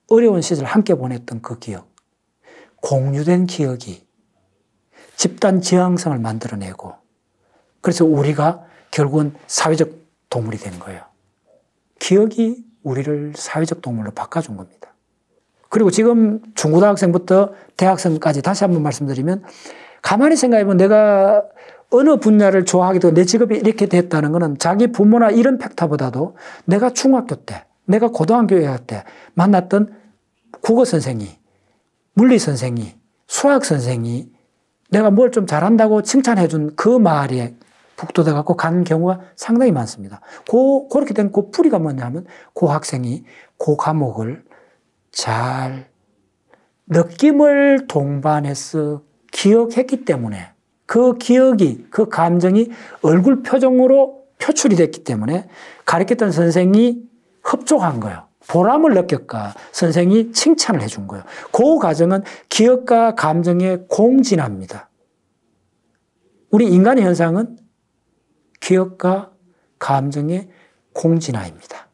[SPEAKER 2] 어려운 시절 함께 보냈던 그 기억. 공유된 기억이 집단 지향성을 만들어내고, 그래서 우리가 결국은 사회적 동물이 된 거예요. 기억이 우리를 사회적 동물로 바꿔준 겁니다. 그리고 지금 중고등학생부터 대학생까지 다시 한번 말씀드리면, 가만히 생각해보면 내가 어느 분야를 좋아하게 되고 내 직업이 이렇게 됐다는 것은 자기 부모나 이런 팩터보다도 내가 중학교 때, 내가 고등학교 때 만났던 국어 선생이, 물리 선생이, 수학 선생이 내가 뭘 좀 잘한다고 칭찬해준 그 말에 북돋아갖고 간 경우가 상당히 많습니다. 그렇게 된 그 뿌리가 뭐냐면, 그 학생이 그 과목을 잘 느낌을 동반해서 기억했기 때문에, 그 기억이, 그 감정이 얼굴 표정으로 표출이 됐기 때문에 가르쳤던 선생이 흡족한 거예요. 보람을 느꼈까 선생이 칭찬을 해준 거예요. 그 과정은 기억과 감정의 공진화입니다. 우리 인간의 현상은 기억과 감정의 공진화입니다.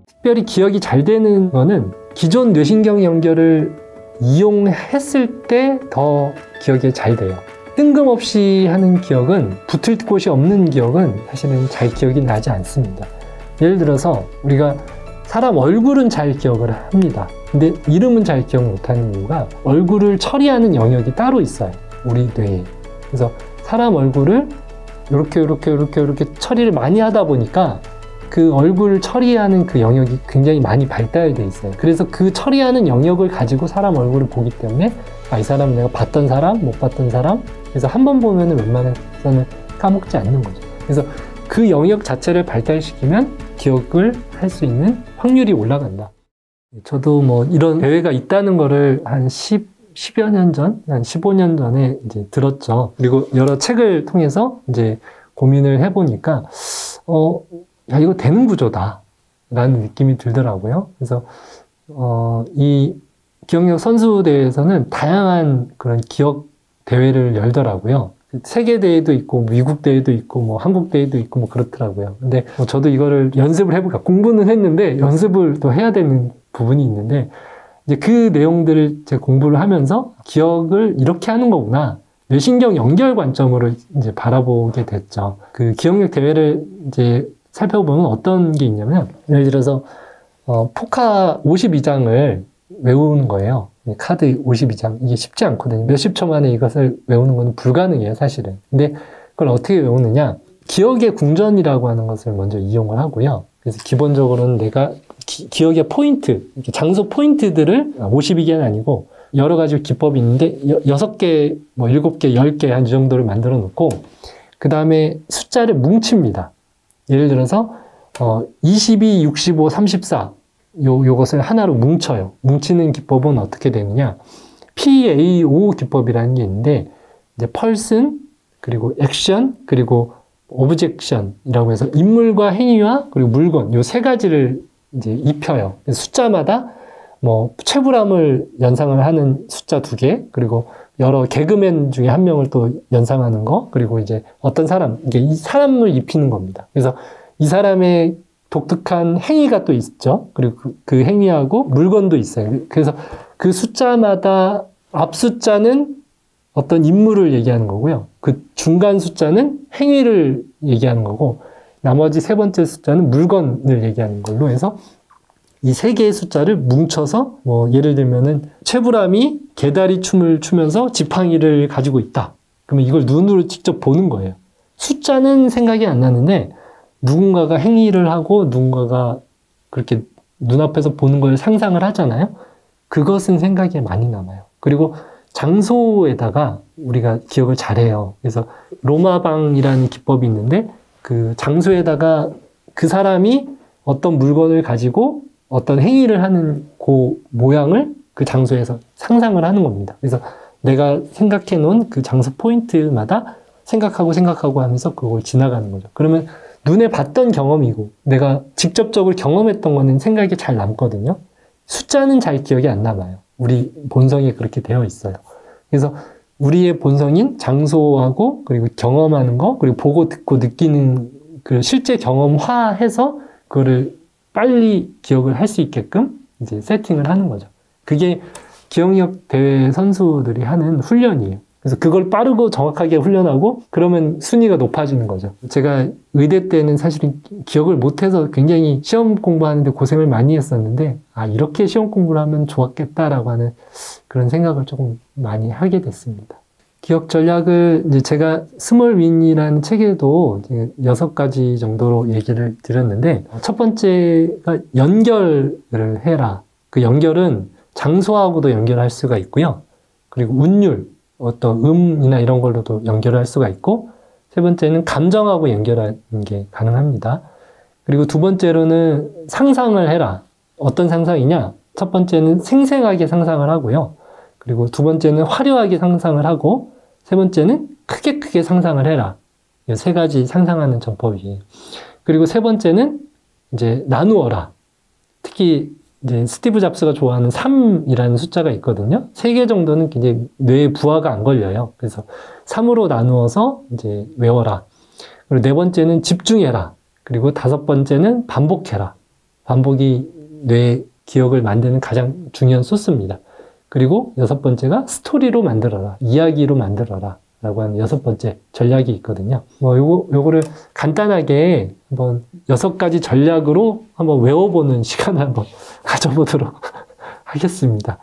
[SPEAKER 3] 특별히 기억이 잘 되는 거는 기존 뇌신경 연결을 이용했을 때 더 기억이 잘 돼요. 뜬금없이 하는 기억은, 붙을 곳이 없는 기억은 사실은 잘 기억이 나지 않습니다. 예를 들어서 우리가 사람 얼굴은 잘 기억을 합니다. 근데 이름은 잘 기억 못하는 이유가 얼굴을 처리하는 영역이 따로 있어요, 우리 뇌에. 그래서 사람 얼굴을 이렇게 처리를 많이 하다 보니까 그 얼굴을 처리하는 그 영역이 굉장히 많이 발달되어 있어요. 그래서 그 처리하는 영역을 가지고 사람 얼굴을 보기 때문에 이 사람 내가 봤던 사람, 못 봤던 사람, 그래서 한 번 보면 웬만해서는 까먹지 않는 거죠. 그래서 그 영역 자체를 발달시키면 기억을 할 수 있는 확률이 올라간다. 저도 뭐 이런 대회가 있다는 거를 한 10여 년 전, 한 15년 전에 이제 들었죠. 그리고 여러 책을 통해서 이제 고민을 해보니까, 야, 이거 되는 구조다 라는 느낌이 들더라고요. 그래서, 이 기억력 선수 대회에서는 다양한 그런 기억 대회를 열더라고요. 세계 대회도 있고, 미국 대회도 있고, 뭐 한국 대회도 있고, 뭐 그렇더라고요. 근데 저도 이거를 연습을 해볼까, 공부는 했는데 연습을 또 해야 되는 부분이 있는데, 이제 그 내용들을 제가 공부를 하면서 기억을 이렇게 하는 거구나, 뇌신경 연결 관점으로 이제 바라보게 됐죠. 그 기억력 대회를 이제 살펴보면 어떤 게 있냐면, 예를 들어서 포카 52장을 외우는 거예요. 카드 52장. 이게 쉽지 않거든요. 몇십 초 만에 이것을 외우는 건 불가능해요, 사실은. 근데 그걸 어떻게 외우느냐? 기억의 궁전이라고 하는 것을 먼저 이용을 하고요. 그래서 기본적으로는 내가 기억의 포인트, 장소 포인트들을 52개는 아니고 여러 가지 기법이 있는데 6개, 뭐 7개, 10개 한 이 정도를 만들어 놓고, 그 다음에 숫자를 뭉칩니다. 예를 들어서 22, 65, 34 요것을 하나로 뭉쳐요. 뭉치는 기법은 어떻게 되느냐? PAO 기법이라는 게 있는데, 이제 펄슨, 그리고 액션, 그리고 오브젝션이라고 해서 인물과 행위와 그리고 물건, 요 세 가지를 이제 입혀요. 숫자마다 뭐 최불암을 연상을 하는 숫자 2개, 그리고 여러 개그맨 중에 한 명을 또 연상하는 거, 그리고 이제 어떤 사람, 이게 이 사람을 입히는 겁니다. 그래서 이 사람의 독특한 행위가 또 있죠. 그리고 그 행위하고 물건도 있어요. 그래서 그 숫자마다 앞 숫자는 어떤 인물을 얘기하는 거고요. 그 중간 숫자는 행위를 얘기하는 거고, 나머지 세 번째 숫자는 물건을 얘기하는 걸로 해서 이 세 개의 숫자를 뭉쳐서, 뭐 예를 들면은 최불암이 개다리 춤을 추면서 지팡이를 가지고 있다. 그러면 이걸 눈으로 직접 보는 거예요. 숫자는 생각이 안 나는데 누군가가 행위를 하고 누군가가 그렇게 눈앞에서 보는 걸 상상을 하잖아요. 그것은 생각에 많이 남아요. 그리고 장소에다가 우리가 기억을 잘해요. 그래서 로마방이라는 기법이 있는데, 그 장소에다가 그 사람이 어떤 물건을 가지고 어떤 행위를 하는 그 모양을 그 장소에서 상상을 하는 겁니다. 그래서 내가 생각해 놓은 그 장소 포인트마다 생각하고 하면서 그걸 지나가는 거죠. 그러면 눈에 봤던 경험이고 내가 직접적으로 경험했던 거는 생각이 잘 남거든요. 숫자는 잘 기억이 안 남아요. 우리 본성이 그렇게 되어 있어요. 그래서 우리의 본성인 장소하고 그리고 경험하는 거, 그리고 보고 듣고 느끼는 그 실제 경험화해서 그거를 빨리 기억을 할 수 있게끔 이제 세팅을 하는 거죠. 그게 기억력 대회 선수들이 하는 훈련이에요. 그래서 그걸 빠르고 정확하게 훈련하고 그러면 순위가 높아지는 거죠. 제가 의대 때는 사실은 기억을 못해서 굉장히 시험 공부하는데 고생을 많이 했었는데, 이렇게 시험 공부를 하면 좋았겠다라고 하는 그런 생각을 조금 많이 하게 됐습니다. 기억 전략을 이제 제가 스몰 윈이라는 책에도 6가지 정도로 얘기를 드렸는데, 첫 번째가 연결을 해라. 그 연결은 장소하고도 연결할 수가 있고요. 그리고 운율, 어떤 음이나 이런 걸로도 연결할 수가 있고, 세 번째는 감정하고 연결하는 게 가능합니다. 그리고 두 번째로는 상상을 해라. 어떤 상상이냐? 첫 번째는 생생하게 상상을 하고요. 그리고 두 번째는 화려하게 상상을 하고, 세 번째는 크게 상상을 해라. 이 세 가지 상상하는 전법이에요. 그리고 세 번째는 이제 나누어라. 특히 이제 스티브 잡스가 좋아하는 3이라는 숫자가 있거든요. 3개 정도는 굉장히 뇌에 부하가 안 걸려요. 그래서 3으로 나누어서 이제 외워라. 그리고 네 번째는 집중해라. 그리고 다섯 번째는 반복해라. 반복이 뇌 기억을 만드는 가장 중요한 소스입니다. 그리고 여섯 번째가 스토리로 만들어라. 이야기로 만들어라. 라고 하는 6번째 전략이 있거든요. 뭐 요거를 간단하게 한번 6가지 전략으로 한번 외워보는 시간을 한번 가져보도록 하겠습니다.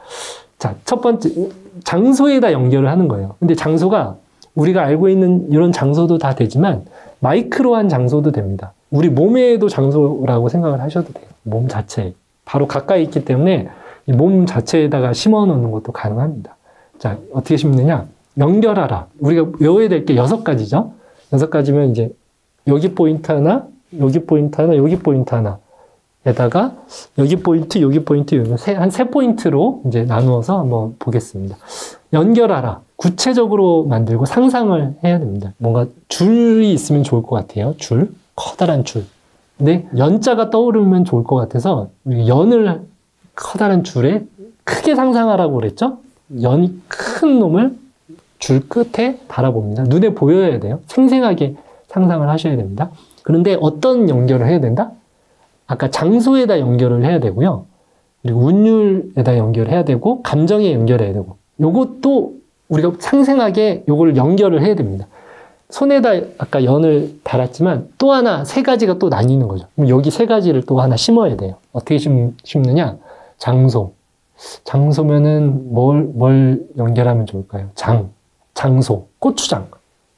[SPEAKER 3] 자, 첫 번째, 장소에다 연결을 하는 거예요. 근데 장소가 우리가 알고 있는 이런 장소도 다 되지만 마이크로한 장소도 됩니다. 우리 몸에도 장소라고 생각을 하셔도 돼요. 몸 자체에. 바로 가까이 있기 때문에 이 몸 자체에다가 심어 놓는 것도 가능합니다. 자, 어떻게 심느냐? 연결하라. 우리가 외워야 될 게 6가지죠. 6가지면 이제 여기 포인트 하나, 여기 포인트 하나, 여기 포인트 하나. 에다가 여기 포인트, 여기 포인트, 한 3포인트로 이제 나누어서 한번 보겠습니다. 연결하라. 구체적으로 만들고 상상을 해야 됩니다. 뭔가 줄이 있으면 좋을 것 같아요. 줄. 커다란 줄. 근데 연자가 떠오르면 좋을 것 같아서 연을 커다란 줄에 크게 상상하라고 그랬죠? 연이 큰 놈을 줄 끝에 바라봅니다. 눈에 보여야 돼요. 생생하게 상상을 하셔야 됩니다. 그런데 어떤 연결을 해야 된다? 아까 장소에다 연결을 해야 되고요. 그리고 운율에다 연결해야 되고, 감정에 연결해야 되고, 요것도 우리가 생생하게 요걸 연결을 해야 됩니다. 손에다 아까 연을 달았지만 또 하나 3가지가 또 나뉘는 거죠. 그럼 여기 3가지를 또 하나 심어야 돼요. 어떻게 심느냐? 장소. 장소면은 뭘 연결하면 좋을까요? 장소. 고추장.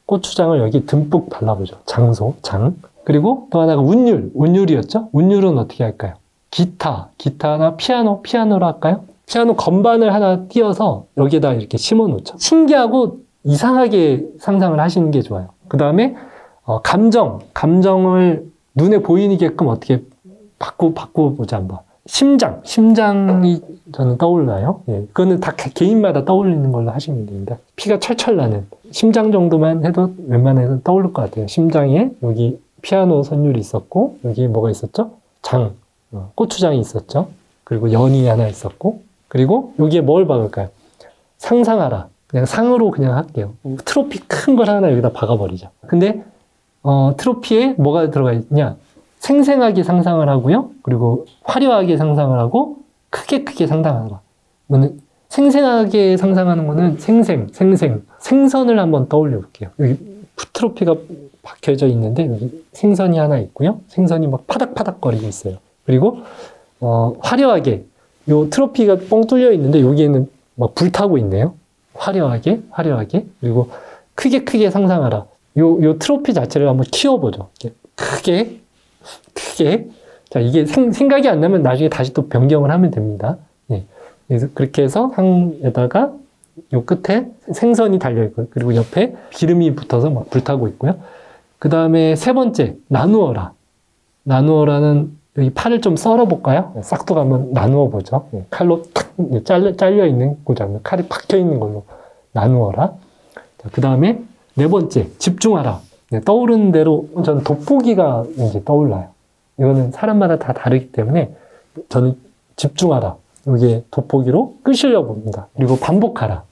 [SPEAKER 3] 고추장을 여기 듬뿍 발라보죠. 장소, 장. 그리고 또 하나가 운율이었죠? 운율은 어떻게 할까요? 기타나 피아노로 할까요? 피아노 건반을 하나 띄어서 여기에다 이렇게 심어 놓죠. 신기하고 이상하게 상상을 하시는 게 좋아요. 그 다음에 감정을 눈에 보이게끔 어떻게 바꿔보자 한번. 심장이 저는 떠올라요. 예, 그거는 다 개인마다 떠올리는 걸로 하시면 됩니다. 피가 철철 나는 심장 정도만 해도 웬만해서 떠오를 것 같아요. 심장에 여기 피아노 선율이 있었고, 여기 뭐가 있었죠? 고추장이 있었죠. 그리고 연이 하나 있었고, 그리고 여기에 뭘 박을까요? 상상하라. 그냥 상으로 그냥 할게요. 트로피 큰 걸 하나 여기다 박아버리죠. 근데 트로피에 뭐가 들어가 있냐? 생생하게 상상을 하고요. 그리고 화려하게 상상을 하고, 크게 상상하라. 생생하게 상상하는 거는 생선을 한번 떠올려 볼게요. 여기 트로피가 박혀져 있는데 여기 생선이 하나 있고요. 생선이 막 파닥파닥거리고 있어요. 그리고 화려하게 요 트로피가 뻥 뚫려 있는데 여기에는 막 불타고 있네요. 화려하게. 그리고 크게 상상하라. 요 트로피 자체를 한번 키워보죠. 크게. 자, 이게 생각이 안 나면 나중에 다시 또 변경을 하면 됩니다. 예. 그래서 그렇게 해서 상에다가 요 끝에 생선이 달려있고요. 그리고 옆에 기름이 붙어서 막 불타고 있고요. 그 다음에 3번째, 나누어라는 여기 팔을 좀 썰어볼까요? 싹둑 한번 나누어보죠. 칼로 탁 잘려있는 그 장면, 칼이 박혀있는 걸로 나누어라. 그 다음에 4번째, 집중하라. 떠오르는 대로 저는 돋보기가 이제 떠올라요. 이거는 사람마다 다 다르기 때문에 저는 집중하라. 여기에 돋보기로 끄시려 봅니다. 그리고 반복하라.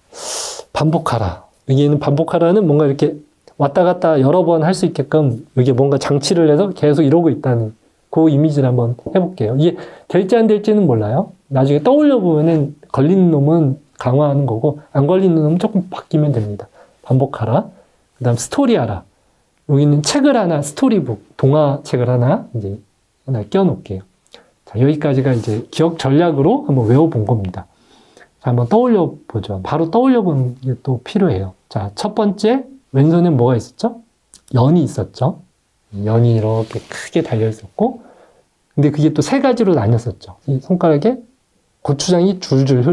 [SPEAKER 3] 여기에는 반복하라는 뭔가 이렇게 왔다 갔다 여러 번 할 수 있게끔 여기에 뭔가 장치를 해서 계속 이러고 있다는 그 이미지를 한번 해볼게요. 이게 될지 안 될지는 몰라요. 나중에 떠올려 보면은 걸리는 놈은 강화하는 거고 안 걸리는 놈은 조금 바뀌면 됩니다. 반복하라. 그 다음 스토리하라. 여기는 책을 하나, 스토리북, 동화책을 하나 이제 하나 껴놓을게요. 자, 여기까지가 이제 기억 전략으로 한번 외워본 겁니다. 자, 한번 떠올려 보죠. 바로 떠올려 보는 게 또 필요해요. 자, 첫 번째, 왼손엔 뭐가 있었죠? 연이 있었죠. 연이 이렇게 크게 달려 있었고, 근데 그게 또 3가지로 나뉘었었죠. 이 손가락에 고추장이 줄줄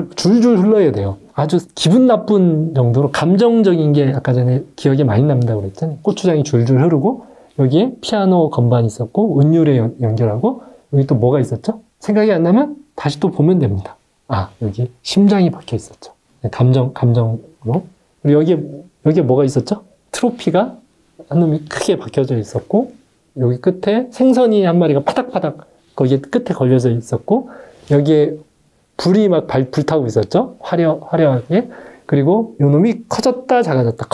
[SPEAKER 3] 흘러야 돼요. 아주 기분 나쁜 정도로 감정적인 게 아까 전에 기억에 많이 남는다고 그랬잖아요. 고추장이 줄줄 흐르고, 여기에 피아노 건반이 있었고, 운율에 연결하고, 여기 또 뭐가 있었죠? 생각이 안 나면 다시 또 보면 됩니다. 아, 여기 심장이 박혀 있었죠. 감정으로. 그리고 여기에 뭐가 있었죠? 트로피가 한 놈이 크게 박혀져 있었고, 여기 끝에 생선이 한 마리가 파닥파닥 거기에 끝에 걸려져 있었고, 여기에 불이 막 불타고 있었죠? 화려하게. 그리고 요 놈이 커졌다 작아졌다.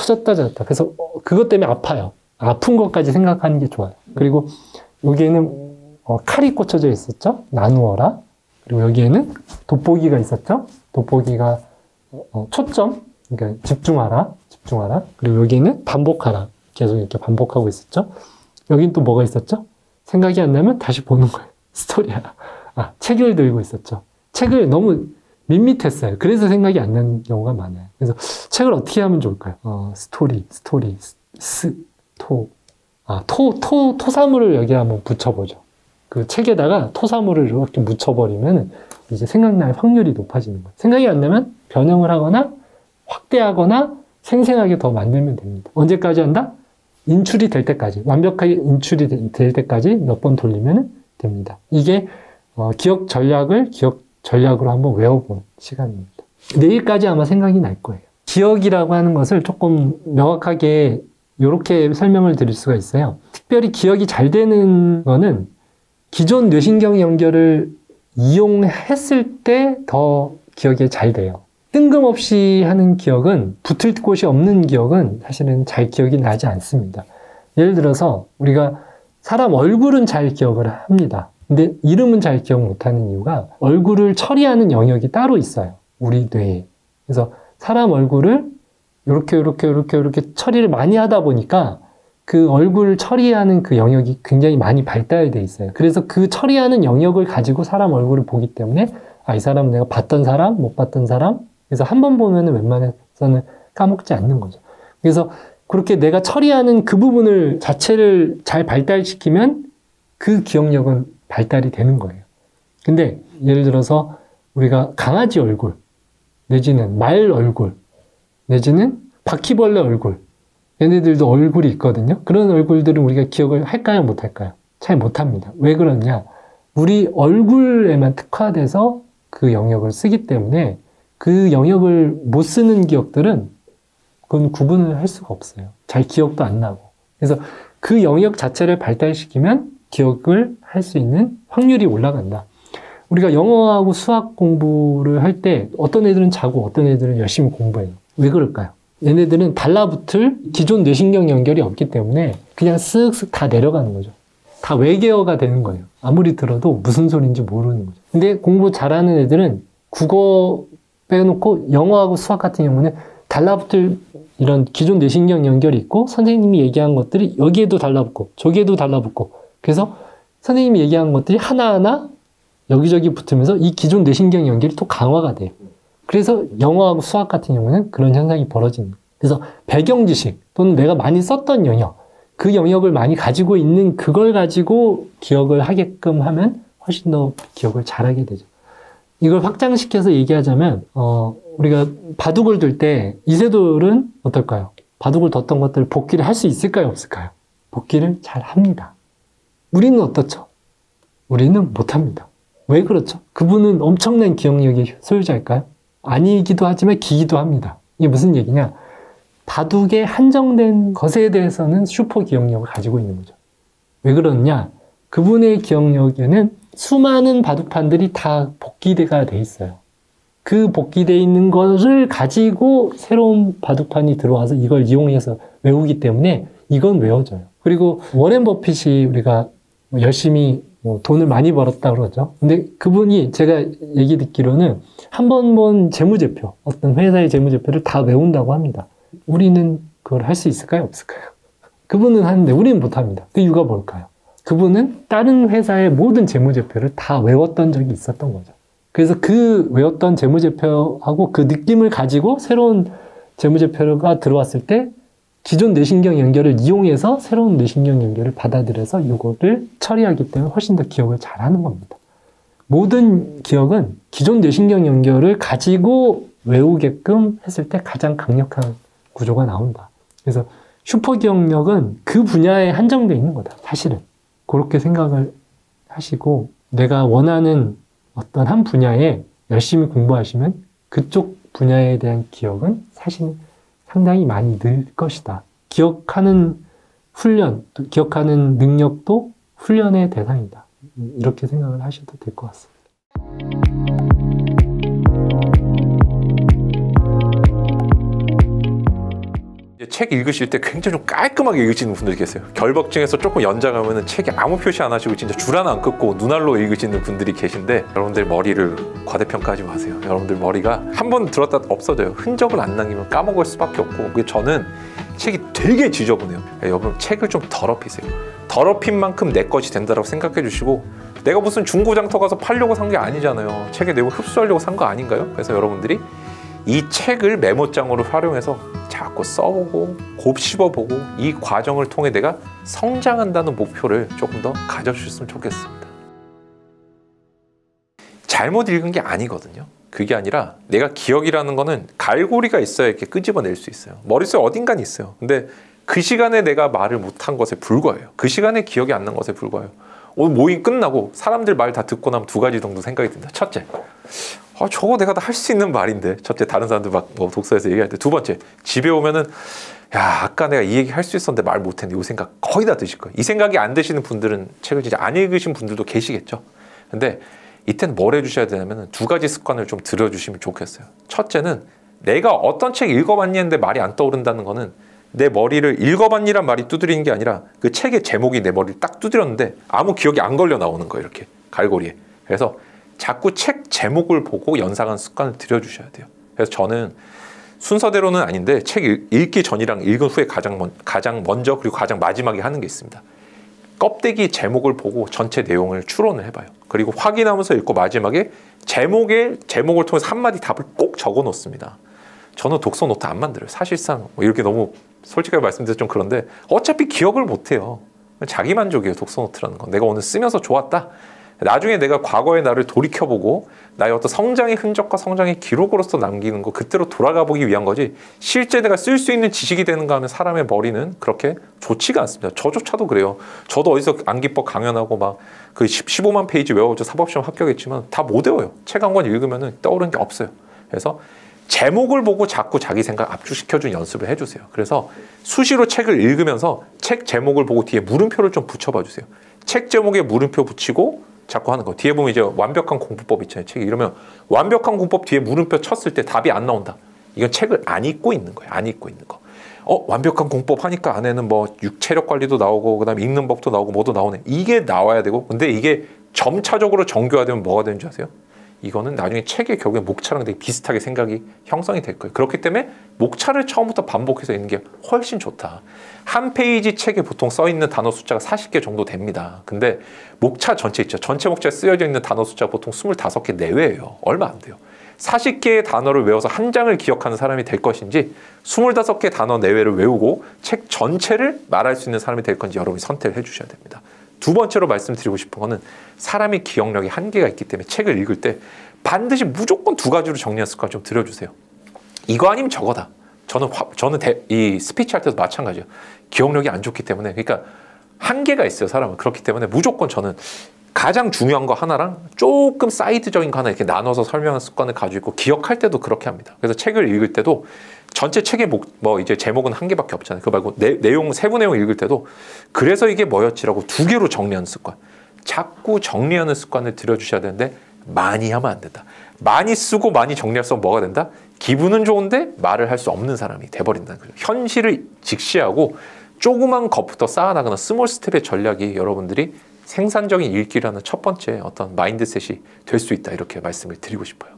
[SPEAKER 3] 그래서 그것 때문에 아파요. 아픈 것까지 생각하는 게 좋아요. 그리고 여기에는 칼이 꽂혀져 있었죠? 나누어라. 그리고 여기에는 돋보기가 있었죠? 돋보기가 초점, 그러니까 집중하라, 집중하라. 그리고 여기는 반복하라. 계속 이렇게 반복하고 있었죠. 여긴 또 뭐가 있었죠? 생각이 안 나면 다시 보는 거예요. 스토리야. 아, 책을 들고 있었죠. 책을 너무 밋밋했어요. 그래서 생각이 안 나는 경우가 많아요. 그래서 책을 어떻게 하면 좋을까요? 토사물을 여기 한번 붙여보죠. 그 책에다가 토사물을 이렇게 묻혀버리면 이제 생각날 확률이 높아지는 거예요. 생각이 안 나면 변형을 하거나 확대하거나 생생하게 더 만들면 됩니다. 언제까지 한다? 인출이 될 때까지, 완벽하게 인출이 될 때까지 몇 번 돌리면 됩니다. 이게 기억 전략으로 한번 외워보는 시간입니다. 내일까지 아마 생각이 날 거예요. 기억이라고 하는 것을 조금 명확하게 이렇게 설명을 드릴 수가 있어요. 특별히 기억이 잘 되는 거는 기존 뇌신경 연결을 이용했을 때 더 기억이 잘 돼요. 뜬금없이 하는 기억은, 붙을 곳이 없는 기억은 사실은 잘 기억이 나지 않습니다. 예를 들어서 우리가 사람 얼굴은 잘 기억을 합니다. 근데 이름은 잘 기억 못하는 이유가 얼굴을 처리하는 영역이 따로 있어요. 우리 뇌에. 그래서 사람 얼굴을 이렇게 처리를 많이 하다 보니까 그 얼굴을 처리하는 그 영역이 굉장히 많이 발달되어 있어요. 그래서 그 처리하는 영역을 가지고 사람 얼굴을 보기 때문에 이 사람은 내가 봤던 사람, 못 봤던 사람. 그래서 한 번 보면은 웬만해서는 까먹지 않는 거죠. 그래서 그렇게 내가 처리하는 그 부분을 자체를 잘 발달시키면 그 기억력은 발달이 되는 거예요. 근데 예를 들어서 우리가 강아지 얼굴, 내지는 말 얼굴, 내지는 바퀴벌레 얼굴, 얘네들도 얼굴이 있거든요. 그런 얼굴들은 우리가 기억을 할까요? 못할까요? 잘 못합니다. 왜 그러냐? 우리 얼굴에만 특화돼서 그 영역을 쓰기 때문에 그 영역을 못 쓰는 기억들은 그건 구분을 할 수가 없어요. 잘 기억도 안 나고. 그래서 그 영역 자체를 발달시키면 기억을 할 수 있는 확률이 올라간다. 우리가 영어하고 수학 공부를 할 때 어떤 애들은 자고 어떤 애들은 열심히 공부해요. 왜 그럴까요? 얘네들은 달라붙을 기존 뇌신경 연결이 없기 때문에 그냥 쓱쓱 다 내려가는 거죠. 다 외계어가 되는 거예요. 아무리 들어도 무슨 소리인지 모르는 거죠. 근데 공부 잘하는 애들은 국어 빼놓고 영어하고 수학 같은 경우는 달라붙을 이런 기존 뇌신경 연결이 있고 선생님이 얘기한 것들이 여기에도 달라붙고 저기에도 달라붙고 그래서 선생님이 얘기한 것들이 하나하나 여기저기 붙으면서 이 기존 뇌신경 연결이 또 강화가 돼요. 그래서 영어하고 수학 같은 경우는 그런 현상이 벌어지는 거예요. 그래서 배경 지식 또는 내가 많이 썼던 영역, 그 영역을 많이 가지고 있는 그걸 가지고 기억을 하게끔 하면 훨씬 더 기억을 잘하게 되죠. 이걸 확장시켜서 얘기하자면 우리가 바둑을 둘 때 이세돌은 어떨까요? 바둑을 뒀던 것들을 복기를 할 수 있을까요? 없을까요? 복기를 잘 합니다. 우리는 어떻죠? 우리는 못합니다. 왜 그렇죠? 그분은 엄청난 기억력의 소유자일까요? 아니기도 하지만 기기도 합니다. 이게 무슨 얘기냐? 바둑의 한정된 것에 대해서는 슈퍼 기억력을 가지고 있는 거죠. 왜 그러느냐? 그분의 기억력에는 수많은 바둑판들이 다 복기가 돼 있어요. 그 복기되어 있는 것을 가지고 새로운 바둑판이 들어와서 이걸 이용해서 외우기 때문에 이건 외워져요. 그리고 워렌 버핏이 우리가 열심히 돈을 많이 벌었다 그러죠. 근데 그분이 제가 얘기 듣기로는 한 번 본 재무제표, 어떤 회사의 재무제표를 다 외운다고 합니다. 우리는 그걸 할 수 있을까요? 없을까요? 그분은 하는데 우리는 못합니다. 그 이유가 뭘까요? 그분은 다른 회사의 모든 재무제표를 다 외웠던 적이 있었던 거죠. 그래서 그 외웠던 재무제표하고 그 느낌을 가지고 새로운 재무제표가 들어왔을 때 기존 뇌신경 연결을 이용해서 새로운 뇌신경 연결을 받아들여서 이거를 처리하기 때문에 훨씬 더 기억을 잘하는 겁니다. 모든 기억은 기존 뇌신경 연결을 가지고 외우게끔 했을 때 가장 강력한 구조가 나온다. 그래서 슈퍼 기억력은 그 분야에 한정되어 있는 거다. 사실은. 그렇게 생각을 하시고 내가 원하는 어떤 한 분야에 열심히 공부하시면 그쪽 분야에 대한 기억은 사실 상당히 많이 늘 것이다. 기억하는 훈련, 또 기억하는 능력도 훈련의 대상이다. 이렇게 생각을 하셔도 될 것 같습니다.
[SPEAKER 4] 책 읽으실 때 굉장히 좀 깔끔하게 읽으시는 분들이 계세요. 결벽증에서 조금 연장하면 책에 아무 표시 안 하시고 진짜 줄 하나 안 끊고 눈알로 읽으시는 분들이 계신데, 여러분들 머리를 과대평가하지 마세요. 여러분들 머리가 한 번 들었다 없어져요. 흔적을 안 남기면 까먹을 수밖에 없고, 저는 책이 되게 지저분해요. 여러분 책을 좀 더럽히세요. 더럽힌 만큼 내 것이 된다고 생각해 주시고, 내가 무슨 중고장터 가서 팔려고 산 게 아니잖아요. 책의 내용 흡수하려고 산 거 아닌가요? 그래서 여러분들이 이 책을 메모장으로 활용해서 자꾸 써보고 곱씹어보고 이 과정을 통해 내가 성장한다는 목표를 조금 더 가져주셨으면 좋겠습니다. 잘못 읽은 게 아니거든요. 그게 아니라 내가 기억이라는 거는 갈고리가 있어야 이렇게 끄집어낼 수 있어요. 머릿속에 어딘가는 있어요. 근데 그 시간에 내가 말을 못한 것에 불과해요. 그 시간에 기억이 안 난 것에 불과해요. 오늘 모임 끝나고 사람들 말 다 듣고 나면 두 가지 정도 생각이 든다. 첫째, 저거 내가 다 할 수 있는 말인데. 첫째, 다른 사람들 막 독서에서 얘기할 때. 두 번째, 집에 오면은 야, 아까 내가 이 얘기 할 수 있었는데 말 못했는데, 이 생각 거의 다 드실 거예요. 이 생각이 안 드시는 분들은 책을 진짜 안 읽으신 분들도 계시겠죠. 근데 이때는 뭘 해주셔야 되냐면 두 가지 습관을 좀 들여주시면 좋겠어요. 첫째는 내가 어떤 책 읽어봤니 했는데 말이 안 떠오른다는 거는 내 머리를 읽어봤니란 말이 두드리는 게 아니라 그 책의 제목이 내 머리를 딱 두드렸는데 아무 기억이 안 걸려 나오는 거예요. 이렇게 갈고리에. 그래서 자꾸 책 제목을 보고 연상하는 습관을 들여주셔야 돼요. 그래서 저는 순서대로는 아닌데 책 읽기 전이랑 읽은 후에 가장 먼저 그리고 가장 마지막에 하는 게 있습니다. 껍데기 제목을 보고 전체 내용을 추론을 해봐요. 그리고 확인하면서 읽고 마지막에 제목을 통해서 한마디 답을 꼭 적어 놓습니다. 저는 독서 노트 안 만들어요. 사실상 이렇게 너무 솔직하게 말씀드려서 좀 그런데 어차피 기억을 못해요. 자기 만족이에요. 독서 노트라는 건. 내가 오늘 쓰면서 좋았다. 나중에 내가 과거의 나를 돌이켜보고 나의 어떤 성장의 흔적과 성장의 기록으로서 남기는 거, 그때로 돌아가 보기 위한 거지, 실제 내가 쓸 수 있는 지식이 되는가 하면 사람의 머리는 그렇게 좋지가 않습니다. 저조차도 그래요. 저도 어디서 암기법 강연하고 막 그 15만 페이지 외워서 사법시험 합격했지만 다 못 외워요. 책 한 권 읽으면 떠오르는 게 없어요. 그래서 제목을 보고 자꾸 자기 생각 압축시켜준 연습을 해주세요. 그래서 수시로 책을 읽으면서 책 제목을 보고 뒤에 물음표를 좀 붙여봐 주세요. 책 제목에 물음표 붙이고 자꾸 하는 거. 뒤에 보면 이제 완벽한 공부법 있잖아요. 책이 이러면 완벽한 공부법 뒤에 물음표 쳤을 때 답이 안 나온다. 이건 책을 안 읽고 있는 거예요. 안 읽고 있는 거. 완벽한 공법 하니까 안에는 뭐 체력 관리도 나오고 그다음에 읽는 법도 나오고 뭐도 나오네. 이게 나와야 되고, 근데 이게 점차적으로 정교화되면 뭐가 되는 줄 아세요? 이거는 나중에 책의 결국에 목차랑 되게 비슷하게 생각이 형성이 될 거예요. 그렇기 때문에 목차를 처음부터 반복해서 읽는 게 훨씬 좋다. 한 페이지 책에 보통 써있는 단어 숫자가 40개 정도 됩니다. 근데 목차 전체 있죠. 전체 목차에 쓰여져 있는 단어 숫자 보통 25개 내외예요. 얼마 안 돼요. 40개의 단어를 외워서 한 장을 기억하는 사람이 될 것인지 25개 단어 내외를 외우고 책 전체를 말할 수 있는 사람이 될 건지 여러분이 선택을 해주셔야 됩니다. 두 번째로 말씀드리고 싶은 거는 사람의 기억력이 한계가 있기 때문에 책을 읽을 때 반드시 무조건 두 가지로 정리한 습관 좀 들여주세요. 이거 아니면 저거다. 저는 이 스피치 할 때도 마찬가지예요. 기억력이 안 좋기 때문에, 그러니까 한계가 있어요, 사람은. 그렇기 때문에 무조건 저는 가장 중요한 거 하나랑 조금 사이드적인 거 하나 이렇게 나눠서 설명하는 습관을 가지고 있고, 기억할 때도 그렇게 합니다. 그래서 책을 읽을 때도 전체 책의 이제 제목은 한 개밖에 없잖아요. 그거 말고 세부 내용 읽을 때도 그래서 이게 뭐였지라고 두 개로 정리하는 습관. 자꾸 정리하는 습관을 들여주셔야 되는데 많이 하면 안 된다. 많이 쓰고 많이 정리할수록 뭐가 된다? 기분은 좋은데 말을 할 수 없는 사람이 돼버린다는 거죠. 현실을 직시하고 조그만 것부터 쌓아나가는 스몰 스텝의 전략이 여러분들이 생산적인 읽기라는 첫 번째 어떤 마인드셋이 될 수 있다, 이렇게 말씀을 드리고 싶어요.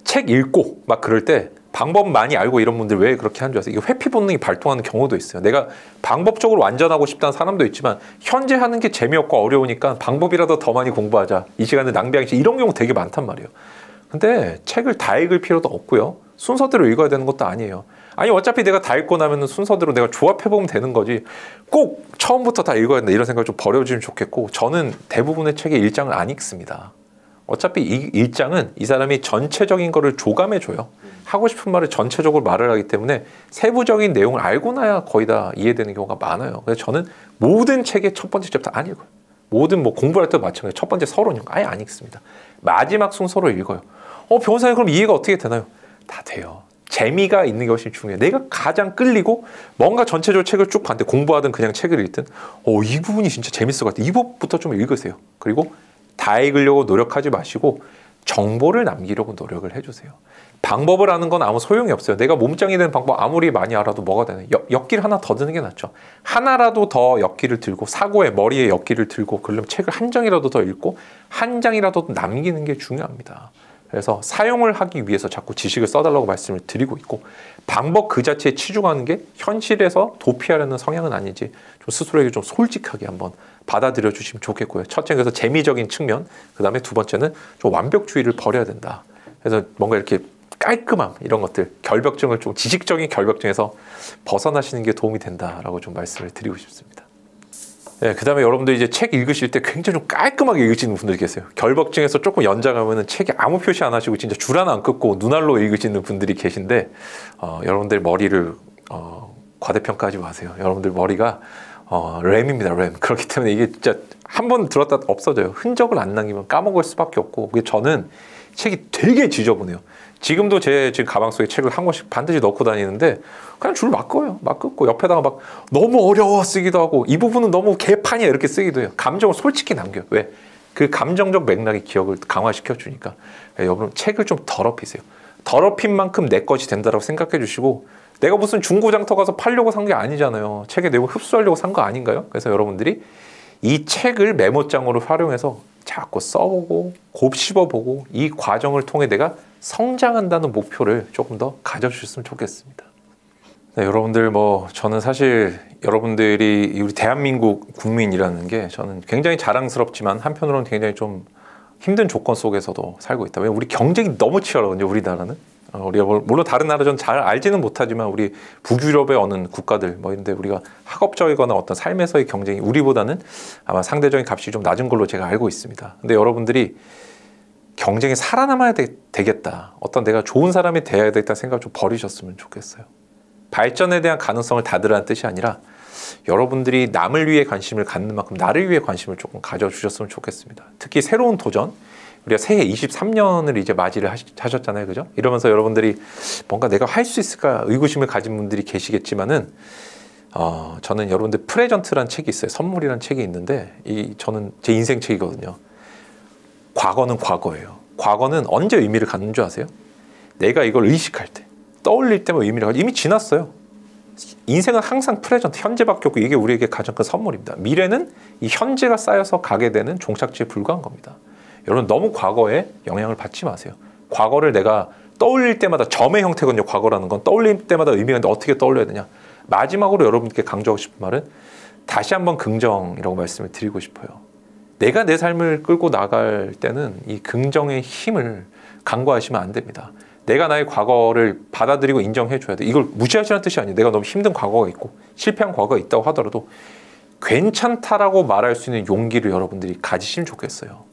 [SPEAKER 4] 책 읽고 막 그럴 때 방법 많이 알고 이런 분들 왜 그렇게 하는 줄 아세요? 이게 회피 본능이 발동하는 경우도 있어요. 내가 방법적으로 완전하고 싶다는 사람도 있지만 현재 하는 게 재미없고 어려우니까 방법이라도 더 많이 공부하자, 이 시간을 낭비하기 싫어, 이런 경우 되게 많단 말이에요. 근데 책을 다 읽을 필요도 없고요. 순서대로 읽어야 되는 것도 아니에요. 아니 어차피 내가 다 읽고 나면 순서대로 내가 조합해보면 되는 거지 꼭 처음부터 다 읽어야 된다 이런 생각을 좀 버려주면 좋겠고, 저는 대부분의 책의 1장을 안 읽습니다. 어차피 이 1장은 이 사람이 전체적인 거를 조감해줘요. 하고 싶은 말을 전체적으로 말을 하기 때문에 세부적인 내용을 알고 나야 거의 다 이해되는 경우가 많아요. 그래서 저는 모든 책의 첫 번째 챕터 안 읽어요. 모든 공부할 때도 마찬가지예요. 첫 번째 서론 아예 안 읽습니다. 마지막 순서로 읽어요. 변호사님 그럼 이해가 어떻게 되나요? 다 돼요. 재미가 있는 것이 중요해요. 내가 가장 끌리고 뭔가 전체적으로 책을 쭉 봤는데 공부하든 그냥 책을 읽든 이 부분이 진짜 재밌을 것 같아요. 이 부분부터 좀 읽으세요. 그리고 다 읽으려고 노력하지 마시고 정보를 남기려고 노력을 해주세요. 방법을 아는 건 아무 소용이 없어요. 내가 몸짱이 되는 방법 아무리 많이 알아도 뭐가 되나? 엿길 하나 더 드는 게 낫죠. 하나라도 더 엿길을 들고 사고에 머리에 엿길을 들고 그러려면 책을 한 장이라도 더 읽고 한 장이라도 남기는 게 중요합니다. 그래서 사용을 하기 위해서 자꾸 지식을 써달라고 말씀을 드리고 있고 방법 그 자체에 치중하는 게 현실에서 도피하려는 성향은 아닌지 좀 스스로에게 좀 솔직하게 한번 받아들여 주시면 좋겠고요. 첫째는 그래서 재미적인 측면, 그 다음에 두 번째는 좀 완벽주의를 버려야 된다. 그래서 뭔가 이렇게 깔끔함 이런 것들, 결벽증을 좀 지식적인 결벽증에서 벗어나시는 게 도움이 된다라고 좀 말씀을 드리고 싶습니다. 네, 그 다음에 여러분들 이제 책 읽으실 때 굉장히 좀 깔끔하게 읽으시는 분들이 계세요. 결벽증에서 조금 연장하면은 책에 아무 표시 안 하시고 진짜 줄 하나 안 끊고 눈알로 읽으시는 분들이 계신데 여러분들 머리를 과대평가하지 마세요. 여러분들 머리가 램입니다, 램. 그렇기 때문에 이게 진짜 한 번 들었다 없어져요. 흔적을 안 남기면 까먹을 수밖에 없고, 저는 책이 되게 지저분해요. 지금도 제 지금 가방 속에 책을 한 권씩 반드시 넣고 다니는데 그냥 줄 막 꺼요. 막 끊고 옆에다가 막 너무 어려워 쓰기도 하고 이 부분은 너무 개판이야 이렇게 쓰기도 해요. 감정을 솔직히 남겨요. 왜? 그 감정적 맥락이 기억을 강화시켜 주니까. 여러분 책을 좀 더럽히세요. 더럽힌 만큼 내 것이 된다고 생각해 주시고, 내가 무슨 중고장터 가서 팔려고 산 게 아니잖아요. 책의 내용을 흡수하려고 산 거 아닌가요? 그래서 여러분들이 이 책을 메모장으로 활용해서 자꾸 써보고 곱씹어보고 이 과정을 통해 내가 성장한다는 목표를 조금 더 가져주셨으면 좋겠습니다. 네, 여러분들 저는 사실 여러분들이 우리 대한민국 국민이라는 게 저는 굉장히 자랑스럽지만 한편으로는 굉장히 좀 힘든 조건 속에서도 살고 있다. 왜냐면 우리 경쟁이 너무 치열하거든요, 우리나라는. 우리가 물론 다른 나라 전 잘 알지는 못하지만 우리 북유럽의 어느 국가들 이런데 우리가 학업적이거나 어떤 삶에서의 경쟁이 우리보다는 아마 상대적인 값이 좀 낮은 걸로 제가 알고 있습니다. 근데 여러분들이 경쟁에 살아남아야 되겠다. 어떤 내가 좋은 사람이 돼야 되겠다는 생각을 좀 버리셨으면 좋겠어요. 발전에 대한 가능성을 닫으라는 뜻이 아니라 여러분들이 남을 위해 관심을 갖는 만큼 나를 위해 관심을 조금 가져주셨으면 좋겠습니다. 특히 새로운 도전, 우리가 새해 23년을 이제 맞이를 하셨잖아요. 그죠? 이러면서 여러분들이 뭔가 내가 할 수 있을까 의구심을 가진 분들이 계시겠지만은, 저는 여러분들 프레전트라는 책이 있어요. 선물이라는 책이 있는데, 저는 제 인생 책이거든요. 과거는 과거예요. 과거는 언제 의미를 갖는 줄 아세요? 내가 이걸 의식할 때, 떠올릴 때만 의미를 갖고 이미 지났어요. 인생은 항상 프레전트, 현재밖에 없고 이게 우리에게 가장 큰 선물입니다. 미래는 이 현재가 쌓여서 가게 되는 종착지에 불과한 겁니다. 여러분 너무 과거에 영향을 받지 마세요. 과거를 내가 떠올릴 때마다 점의 형태거든요. 과거라는 건 떠올릴 때마다 의미가 있는데 어떻게 떠올려야 되냐. 마지막으로 여러분께 강조하고 싶은 말은 다시 한번 긍정이라고 말씀을 드리고 싶어요. 내가 내 삶을 끌고 나갈 때는 이 긍정의 힘을 간과하시면 안 됩니다. 내가 나의 과거를 받아들이고 인정해 줘야 돼. 이걸 무시하시라는 뜻이 아니에요. 내가 너무 힘든 과거가 있고 실패한 과거가 있다고 하더라도 괜찮다라고 말할 수 있는 용기를 여러분들이 가지시면 좋겠어요.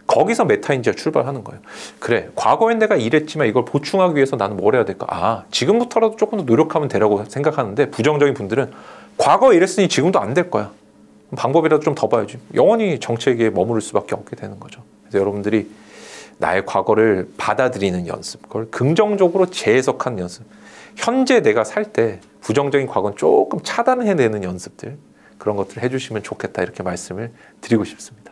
[SPEAKER 4] 거기서 메타인지가 출발하는 거예요. 그래, 과거엔 내가 이랬지만 이걸 보충하기 위해서 나는 뭘 해야 될까? 지금부터라도 조금 더 노력하면 되라고 생각하는데, 부정적인 분들은 과거에 이랬으니 지금도 안 될 거야. 방법이라도 좀 더 봐야지. 영원히 정체기에 머무를 수밖에 없게 되는 거죠. 그래서 여러분들이 나의 과거를 받아들이는 연습, 그걸 긍정적으로 재해석하는 연습, 현재 내가 살 때 부정적인 과거는 조금 차단해내는 연습들, 그런 것들을 해주시면 좋겠다, 이렇게 말씀을 드리고 싶습니다.